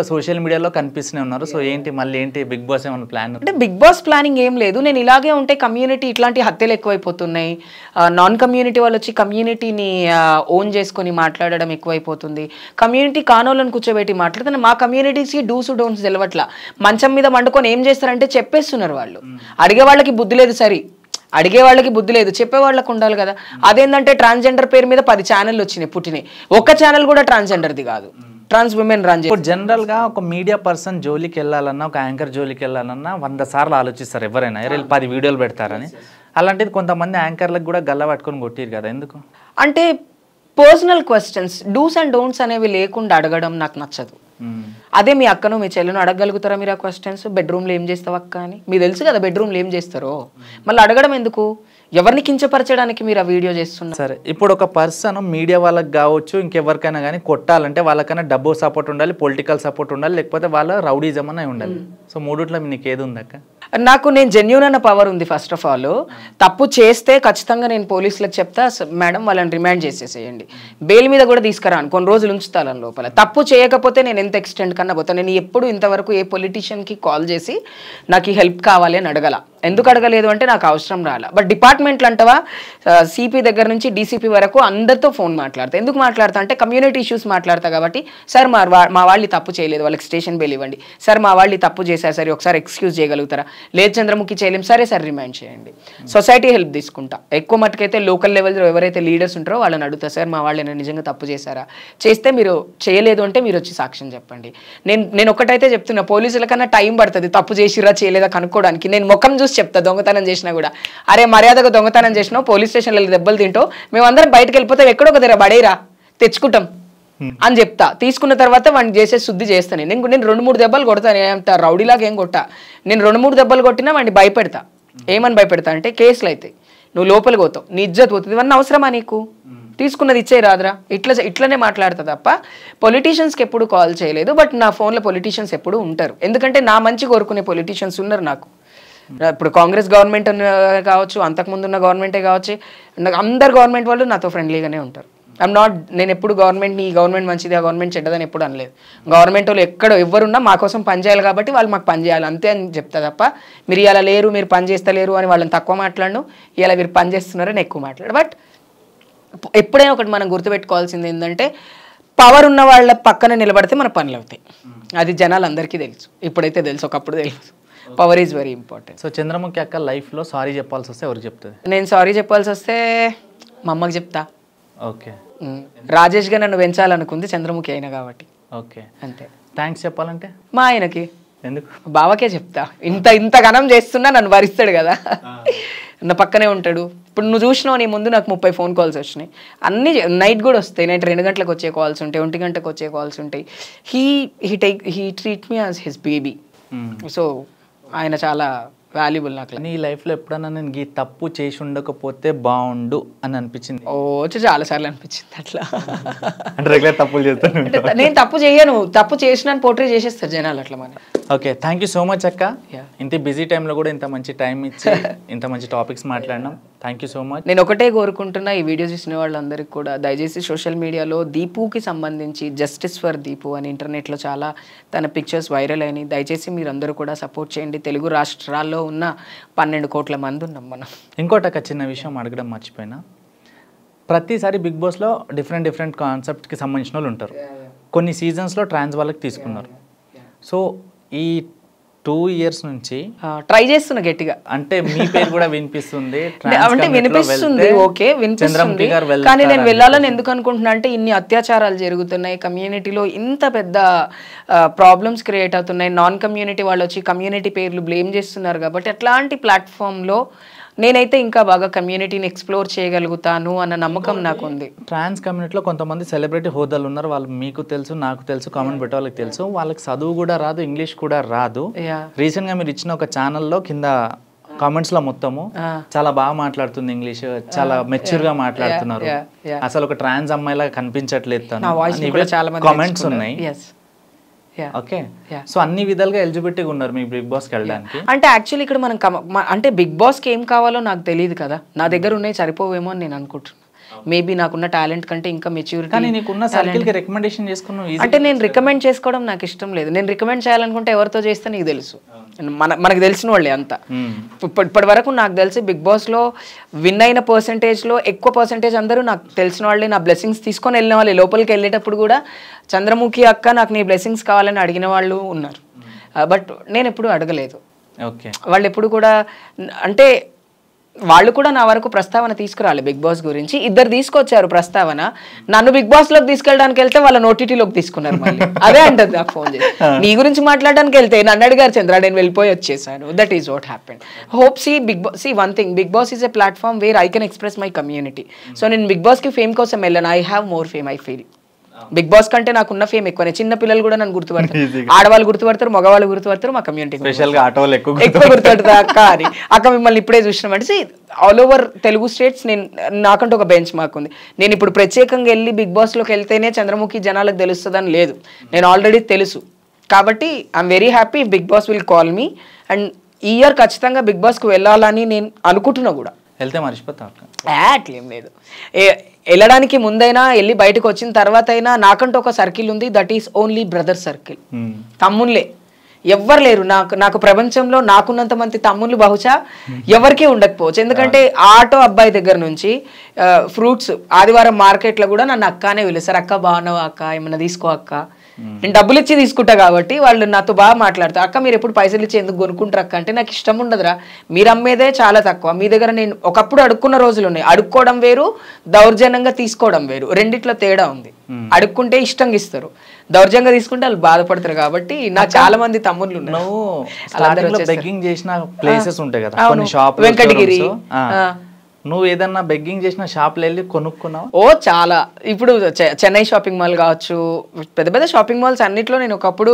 సోషల్ మీడియాలో కనిపిస్తూనే ఉన్నారు. సో ఏంటి బిగ్ బాస్ ఏమైనా ప్లాన్?
అంటే బిగ్ బాస్ ప్లానింగ్ ఏం లేదు. నేను ఇలాగే ఉంటే కమ్యూనిటీ ఇట్లాంటి హత్యలు ఎక్కువైపోతున్నాయి. నాన్ కమ్యూనిటీ వాళ్ళు వచ్చి కమ్యూనిటీని ఓన్ చేసుకొని మాట్లాడడం ఎక్కువైపోతుంది. కమ్యూనిటీ కానోళ్ళని కూర్చోబెట్టి మాట్లాడుతున్నా. మా కమ్యూనిటీస్కి డూస్ డోంట్స్ తెలవట్లా. మంచం మీద వండుకొని ఏం చేస్తారంటే చెప్పేస్తున్నారు వాళ్ళు. అడిగే వాళ్ళకి బుద్ధి లేదు. సరే అడిగే వాళ్ళకి బుద్ధి లేదు, చెప్పే వాళ్ళకి ఉండాలి కదా. అదేంటంటే ట్రాన్స్జెండర్ పేరు మీద 10 ఛానళ్ళు వచ్చినాయి పుట్టినాయి. ఒక్క ఛానల్ కూడా ట్రాన్స్జెండర్ది కాదు, ట్రాన్స్ ఉమెన్ రన్.
ఇప్పుడు జనరల్గా ఒక మీడియా పర్సన్ జోలికి వెళ్ళాలన్నా, ఒక యాంకర్ జోలికి వెళ్ళాలన్నా 100 సార్లు ఆలోచిస్తారు ఎవరైనా. 10 వీడియోలు పెడతారని. అలాంటిది కొంతమంది యాంకర్లకు కూడా గల్ల పట్టుకొని కొట్టిరు కదా, ఎందుకు?
అంటే personal questions, do's and don'ts అనేవి లేకుండా అడగడం నాకు నచ్చదు. అదే మీ అక్కను మీ చెల్లెను అడగలుగుతారా మీరు ఆ క్వశ్చన్స్? బెడ్రూమ్లో ఏం చేస్తావు అక్క అని మీకు తెలుసు కదా, బెడ్రూమ్లో ఏం చేస్తారో. మళ్ళీ అడగడం ఎందుకు? ఎవరిని కించపరచడానికి మీరు ఆ వీడియో చేస్తున్నారు?
సరే, ఇప్పుడు ఒక పర్సన్ మీడియా వాళ్ళకి కావచ్చు, ఇంకెవరికైనా కానీ కొట్టాలంటే వాళ్ళకైనా డబ్బు సపోర్ట్ ఉండాలి, పొలిటికల్ సపోర్ట్ ఉండాలి, లేకపోతే వాళ్ళ రౌడీజం అనే ఉండాలి. సో మూడిట్లో నీకు ఏది ఉందక్క?
నాకు నేను జెన్యూన్ అన్న పవర్ ఉంది. ఫస్ట్ ఆఫ్ ఆల్ తప్పు చేస్తే ఖచ్చితంగా నేను పోలీసులకు చెప్తా, మేడం వాళ్ళని రిమాండ్ చేసేసేయండి, బెయిల్ మీద కూడా తీసుకురాను, కొన్ని రోజులు ఉంచుతాను లోపల. తప్పు చేయకపోతే నేను ఎంత ఎక్స్టెండ్ కన్నా పోతాను. నేను ఎప్పుడు ఇంతవరకు ఏ పొలిటీషియన్కి కాల్ చేసి నాకు ఈ హెల్ప్ కావాలి అని అడగల. ఎందుకు అడగలేదు అంటే నాకు అవసరం రాల. బట్ డిపార్ట్మెంట్లు అంటవా, సిపి దగ్గర నుంచి డీసీపీ వరకు అందరితో ఫోన్ మాట్లాడతా. ఎందుకు మాట్లాడతా అంటే కమ్యూనిటీ ఇష్యూస్ మాట్లాడతా కాబట్టి. సార్ మా వాళ్ళు తప్పు చేయలేదు, వాళ్ళకి స్టేషన్ బెయిల్ ఇవ్వండి. సార్ మా వాళ్ళు తప్పు చేశారు, సరే ఒకసారి ఎక్స్క్యూజ్ చేయగలుగుతారా? లేదు చంద్రముఖి చేయలేం, సరే సార్ రిమైండ్ చేయండి. సొసైటీ హెల్ప్ తీసుకుంటా. ఎక్కువ మటుకైతే లోకల్ లెవెల్లో ఎవరైతే లీడర్స్ ఉంటారో వాళ్ళని అడుగుతా, సార్ మా వాళ్ళు నిజంగా తప్పు చేశారా? చేస్తే మీరు చేయలేదు అంటే మీరు వచ్చి సాక్ష్యం చెప్పండి. నేను ఒకటైతే చెప్తున్నా, పోలీసుల కన్నా టైం పడుతుంది తప్పు చేసిరా చేయలేదా కనుక్కోవడానికి. నేను ముఖం చూసి చెప్తా, దొంగతనం చేసినా కూడా. అరే మర్యాదగా దొంగతనం చేసినావు, పోలీస్ స్టేషన్లో దెబ్బలు తింటావు, మేమందరం బయటకు వెళ్ళిపోతాం, ఎక్కడో ఒక దగ్గర బడేరా తెచ్చుకుంటాం అని చెప్తా. తీసుకున్న తర్వాత వాడిని చేసే శుద్ధి చేస్తాను. నేను 2-3 దెబ్బలు కొడతాను, ఏమంటా రౌడీలాగా ఏం కొట్టా. నేను 2-3 దెబ్బలు కొట్టినా వాడిని భయపెడతా. ఏమని భయపెడతా అంటే కేసులు అయితే నువ్వు లోపలికి పోతావు, నీ ఇజ్జత్ పోతుంది, ఇవన్నీ అవసరమా నీకు? తీసుకున్నది ఇచ్చే రాదురా, ఇట్లనే మాట్లాడతా తప్ప పొలిటీషియన్స్కి ఎప్పుడు కాల్ చేయలేదు. బట్ నా ఫోన్లో పొలిటీషియన్స్ ఎప్పుడు ఉంటారు, ఎందుకంటే నా మంచి కోరుకునే పొలిటీషియన్స్ ఉన్నారు నాకు. ఇప్పుడు కాంగ్రెస్ గవర్నమెంట్ కావచ్చు, అంతకుముందు ఉన్న గవర్నమెంటే కావచ్చు, అందరు గవర్నమెంట్ వాళ్ళు నాతో ఫ్రెండ్లీగానే ఉంటారు. నేను ఎప్పుడు గవర్నమెంట్ని ఈ గవర్నమెంట్ మంచిది ఆ గవర్నమెంట్ చెడ్డదని ఎప్పుడు అనలేదు. గవర్నమెంట్ వాళ్ళు ఎక్కడ ఎవరున్నా మా కోసం పనిచేయాలి కాబట్టి వాళ్ళు మాకు పని చేయాలి అంతే అని చెప్తా తప్ప మీరు ఇలా లేరు, మీరు పని చేస్తలేరు అని వాళ్ళని తక్కువ మాట్లాడను, ఇలా మీరు పని చేస్తున్నారని ఎక్కువ మాట్లాడు. బట్ ఎప్పుడైనా ఒకటి మనం గుర్తుపెట్టుకోవాల్సింది ఏంటంటే, పవర్ ఉన్న వాళ్ళ పక్కన నిలబడితే మన పనులు అవుతాయి. అది జనాలు అందరికీ తెలుసు, ఇప్పుడైతే తెలుసు, ఒకప్పుడు తెలుసు. Power is very important.
So Chandramukhi అక్క లైఫ్లో సారీ చెప్పాల్సి వస్తే ఎవరికి చెప్తుంది?
నేను సారీ చెప్పాల్సి వస్తే మా అమ్మకి చెప్తా.
ఓకే.
రాజేష్గా నన్ను పెంచాలనుకుంది చంద్రముఖి అయినా కాబట్టి.
ఓకే,
అంతే.
థ్యాంక్స్ చెప్పాలంటే
మా ఆయనకి,
ఎందుకు?
బావకే చెప్తా. ఇంత ఘనం చేస్తున్నా నన్ను భరిస్తాడు కదా, నా పక్కనే ఉంటాడు. ఇప్పుడు నువ్వు చూసినావు, నీ ముందు నాకు 30 ఫోన్ కాల్స్ వచ్చినాయి, అన్నీ నైట్ కూడా వస్తాయి. నైట్ 2 గంటలకు వచ్చే కాల్స్ ఉంటాయి, 1 గంటకు వచ్చే కాల్స్ ఉంటాయి. He treat me as his baby. So ఆయన చాలా వాల్యుబుల్ నాకు.
నీ లైఫ్లో ఎప్పుడన్నా నేను ఈ తప్పు చేసి ఉండకపోతే బాగుండు అని అనిపించింది?
చాలా సార్లు అనిపించింది అట్లా.
అంటే రెగ్యులర్ తప్పులు చేస్తాను.
నేను తప్పు చేయను, తప్పు చేసిన పోర్ట్రే చేసేస్తారు జనాలు అట్లా మన.
Okay, thank you so much అక్క. ఇంత బిజీ టైంలో కూడా ఇంత మంచి టైం ఇచ్చి ఇంత మంచి టాపిక్స్ మాట్లాడినాం. Thank you so much.
నేను ఒకటే కోరుకుంటున్నా, ఈ వీడియో చూసిన వాళ్ళందరికీ కూడా దయచేసి సోషల్ మీడియాలో దీపుకి సంబంధించి జస్టిస్ ఫర్ దీపు అని ఇంటర్నెట్లో చాలా తన పిక్చర్స్ వైరల్ అయినాయి. దయచేసి మీరందరూ కూడా సపోర్ట్ చేయండి. తెలుగు రాష్ట్రాల్లో ఉన్న 12 కోట్ల మంది ఉన్నాం మనం.
ఇంకోటి ఒక చిన్న విషయం అడగడం మర్చిపోయినా, ప్రతిసారి బిగ్ బాస్లో డిఫరెంట్ కాన్సెప్ట్కి సంబంధించిన వాళ్ళు ఉంటారు. కొన్ని సీజన్స్లో ట్రాన్స్ వాళ్ళకి తీసుకున్నారు. సో ఈ 2 ఇయర్స్ నుంచి
ట్రై చేస్తున్నా గట్టిగా.
అంటే మీ పేరు కూడా వినిపిస్తుంది,
అంటే వినిపిస్తుంది, ఓకే వినిపిస్తుంది. కానీ నేను వెళ్ళాలని ఎందుకు అనుకుంటున్నా అంటే, ఇన్ని అత్యాచారాలు జరుగుతున్నాయి కమ్యూనిటీలో, ఇంత పెద్ద ప్రాబ్లమ్స్ క్రియేట్ అవుతున్నాయి. నాన్ కమ్యూనిటీ వాళ్ళు వచ్చి కమ్యూనిటీ పేర్లు బ్లేమ్ చేస్తున్నారు కాబట్టి అట్లాంటి ప్లాట్ఫామ్లో నేనైతే ఇంకా బాగా కమ్యూనిటీని ఎక్స్ప్లోర్ చేయగలుగుతాను అన్న నమ్మకం నాకు ఉంది.
ట్రాన్స్ కమ్యూనిటీలో కొంతమంది సెలబ్రిటీ హోదాలు ఉన్నారు, వాళ్ళు మీకు తెలుసు, నాకు తెలుసు, కామెంట్ పెట్టే వాళ్ళకి తెలుసు. వాళ్ళకి చదువు కూడా రాదు, ఇంగ్లీష్ కూడా రాదు. రీసెంట్గా మీరు ఇచ్చిన ఒక ఛానల్లో కింద కామెంట్స్ లో మొత్తము చాలా బాగా మాట్లాడుతుంది ఇంగ్లీష్, చాలా మెచ్యూర్ గా మాట్లాడుతున్నారు, అసలు ఒక ట్రాన్స్ అమ్మాయిలా కనిపించట్లేదు తను, కామెంట్స్ ఉన్నాయి. ఓకే. సో అన్ని విధాలుగా ఎలిజిబిలిటీగా ఉన్నారు మీ బిగ్ బాస్కి వెళ్ళడానికి.
అంటే యాక్చువల్లీ ఇక్కడ మనం అంటే బిగ్ బాస్కి ఏం కావాలో నాకు తెలియదు కదా, నా దగ్గర ఉన్నాయి సరిపోవేమో అని నేను అనుకుంటున్నాను. మేబీ నాకున్న టాలెంట్ కంటే ఇంకా మెచ్యూరిటీ.
కానీ నీకున్న సర్కిల్కి రికమెండేషన్ చేసుకున్నావు.
అంటే నేను రికమెండ్ చేసుకోవడం నాకు ఇష్టం లేదు. నేను రికమెండ్ చేయాలనుకుంటే ఎవరితో చేస్తే నీకు తెలుసు, మనకు తెలిసిన వాళ్ళే అంతా. ఇప్పటి వరకు నాకు తెలిసి బిగ్ బాస్లో విన్ అయిన పర్సంటేజ్లో ఎక్కువ పర్సంటేజ్ అందరూ నాకు తెలిసిన వాళ్ళే, నా బ్లెస్సింగ్స్ తీసుకొని వెళ్ళిన వాళ్ళే. లోపలికి వెళ్ళేటప్పుడు కూడా చంద్రముఖి అక్క నాకు నీ బ్లెస్సింగ్స్ కావాలని అడిగిన వాళ్ళు ఉన్నారు, బట్ నేను ఎప్పుడు అడగలేదు.
ఓకే.
వాళ్ళు ఎప్పుడు కూడా అంటే వాళ్ళు కూడా నా వరకు ప్రస్తావన తీసుకురాలి బిగ్ బాస్ గురించి. ఇద్దరు తీసుకొచ్చారు ప్రస్తావన, నన్ను బిగ్ బాస్ లోకి తీసుకెళ్ళడానికి వెళ్తే వాళ్ళ ఓటీటీలోకి తీసుకున్నారు మళ్ళీ. అదే అంటది నాకు ఫోన్ చేసి, నీ గురించి మాట్లాడడానికి వెళ్తే నన్ను అడిగారు చంద్ర, నేను వెళ్ళిపోయి వచ్చేసాను. That is what happened. Hope see Bigg Boss, see one thing, Bigg Boss is a platform where I can express my community. So నేను బిగ్ బాస్కి ఫేమ్ కోసం వెళ్ళాను, I have more fame I feel. Bigg Boss కంటే నాకున్న fame ఎక్కువనే. చిన్న పిల్లలు కూడా నన్ను గుర్తుపడతారు, ఆడవాళ్ళు గుర్తుపడతారు, మగవాళ్ళు గుర్తుపడతారు, మా కమ్యూనిటీ ఎక్కువ గుర్తుపడతారు. అక్క అని, అక్క మిమ్మల్ని ఇప్పుడే చూసినామంటే ఆల్ ఓవర్ తెలుగు స్టేట్స్ నేను నాకంటూ ఒక బెంచ్ మార్క్ ఉంది. నేను ఇప్పుడు ప్రత్యేకంగా వెళ్ళి బిగ్ బాస్లోకి వెళ్తేనే చంద్రముఖి జనాలకు తెలుస్తుందని లేదు, నేను ఆల్రెడీ తెలుసు. కాబట్టి I'm very happy Bigg Boss will call me, and ఈ ఇయర్ ఖచ్చితంగా బిగ్ బాస్కి వెళ్ళాలని నేను అనుకుంటున్నా కూడా.
వెళ్తే మర్చిపోతా
అట్లేం లేదు, వెళ్ళడానికి ముందైనా వెళ్ళి బయటకు వచ్చిన తర్వాత అయినా నాకంటూ ఒక సర్కిల్ ఉంది, that is only brother circle. తమ్ముళ్ళే ఎవ్వరు లేరు నాకు ప్రపంచంలో. నాకున్నంత మంది తమ్ముళ్ళు బహుశా ఎవరికీ ఉండకపోవచ్చు. ఎందుకంటే ఆటో అబ్బాయి దగ్గర నుంచి ఫ్రూట్స్ ఆదివారం మార్కెట్లో కూడా నన్ను అక్కనే పిలుస్తారు, అక్క బాగున్నావా అక్క, ఏమన్నా తీసుకో అక్క. నేను డబ్బులు ఇచ్చి తీసుకుంటా కాబట్టి వాళ్ళు నాతో బాగా మాట్లాడతారు. అక్క మీరు ఎప్పుడు పైసలు ఇచ్చి ఎందుకు కొనుక్కుంటారు అక్క అంటే, నాకు ఇష్టం ఉండదురా, మీరు అమ్మేదే చాలా తక్కువ, మీ దగ్గర నేను ఒకప్పుడు అడుక్కున్న రోజులు ఉన్నాయి. అడుక్కోవడం వేరు, దౌర్జన్యంగా తీసుకోవడం వేరు, రెండిట్లో తేడా ఉంది. అడుక్కుంటే ఇష్టంగా ఇస్తారు, దౌర్జన్యంగా తీసుకుంటే వాళ్ళు బాధపడతారు. కాబట్టి నాకు చాలా మంది తమ్ముళ్ళు ఉన్నారు.
బెగ్గింగ్ చేసిన ప్లేసెస్ ఉంటాయి కదా కొన్ని షాప్,
వెంకటగిరి,
నువ్వు ఏదన్నా బెగ్గింగ్ చేసిన షాప్లో వెళ్ళి కొనుక్కున్నావు?
ఓ చాలా. ఇప్పుడు చెన్నై షాపింగ్ మాల్ కావచ్చు, పెద్ద పెద్ద షాపింగ్ మాల్స్ అన్నిట్లో నేను ఒకప్పుడు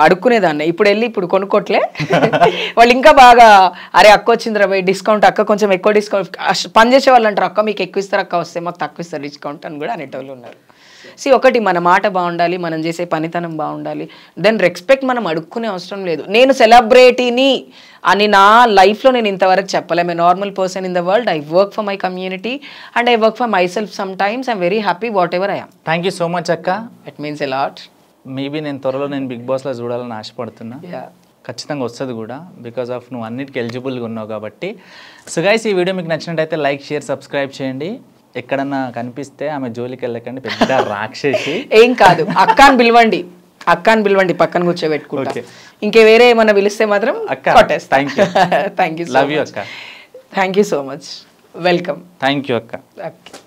అడుక్కునేదాన్ని. ఇప్పుడు వెళ్ళి ఇప్పుడు కొనుక్కోట్లే. వాళ్ళు ఇంకా బాగా, అరే అక్క వచ్చిందిరా బై డిస్కౌంట్, అక్క కొంచెం ఎక్కువ డిస్కౌంట్. పనిచేసే వాళ్ళు అంటారు, అక్క మీకు ఎక్కువ ఇస్తారు, అక్క వస్తే మాకు తక్కువ ఇస్తారు డిస్కౌంట్ అని కూడా అనేటోళ్ళు ఉన్నారు. ఒకటి మన మాట బాగుండాలి, మనం చేసే పనితనం బాగుండాలి, దెన్ రెస్పెక్ట్ మనం అడుక్కునే అవసరం లేదు. నేను సెలబ్రిటీని అని నా లైఫ్లో నేను ఇంతవరకు చెప్పలేము. Normal person in the world. I work for my community and I work for myself sometimes. I'm very happy whatever I am.
Thank you so much అక్క.
It means a lot.
Maybe నేను త్వరలో big బాస్లో చూడాలని ఆశపడుతున్నా. ఖచ్చితంగా వస్తుంది కూడా, because of నువ్వు అన్నిటికీ ఎలిజిబుల్గా ఉన్నావు కాబట్టి. సో గైస్, ఈ వీడియో మీకు నచ్చినట్టయితే లైక్, షేర్, సబ్స్క్రైబ్ చేయండి. ఎక్కడన్నా కనిపిస్తే ఆమె జోలికి వెళ్ళకండి, పెద్ద రాక్షసి.
ఏం కాదు, అక్కని పిలవండి, అక్కని పిలవండి, పక్కన కూర్చోబెట్టుకుంటా. ఇంకే వేరే ఏమన్నా పిలిస్తే మాత్రం
thank you.
Thank you,
love you అక్క.
Thank you so much, welcome.
Thank you అక్క.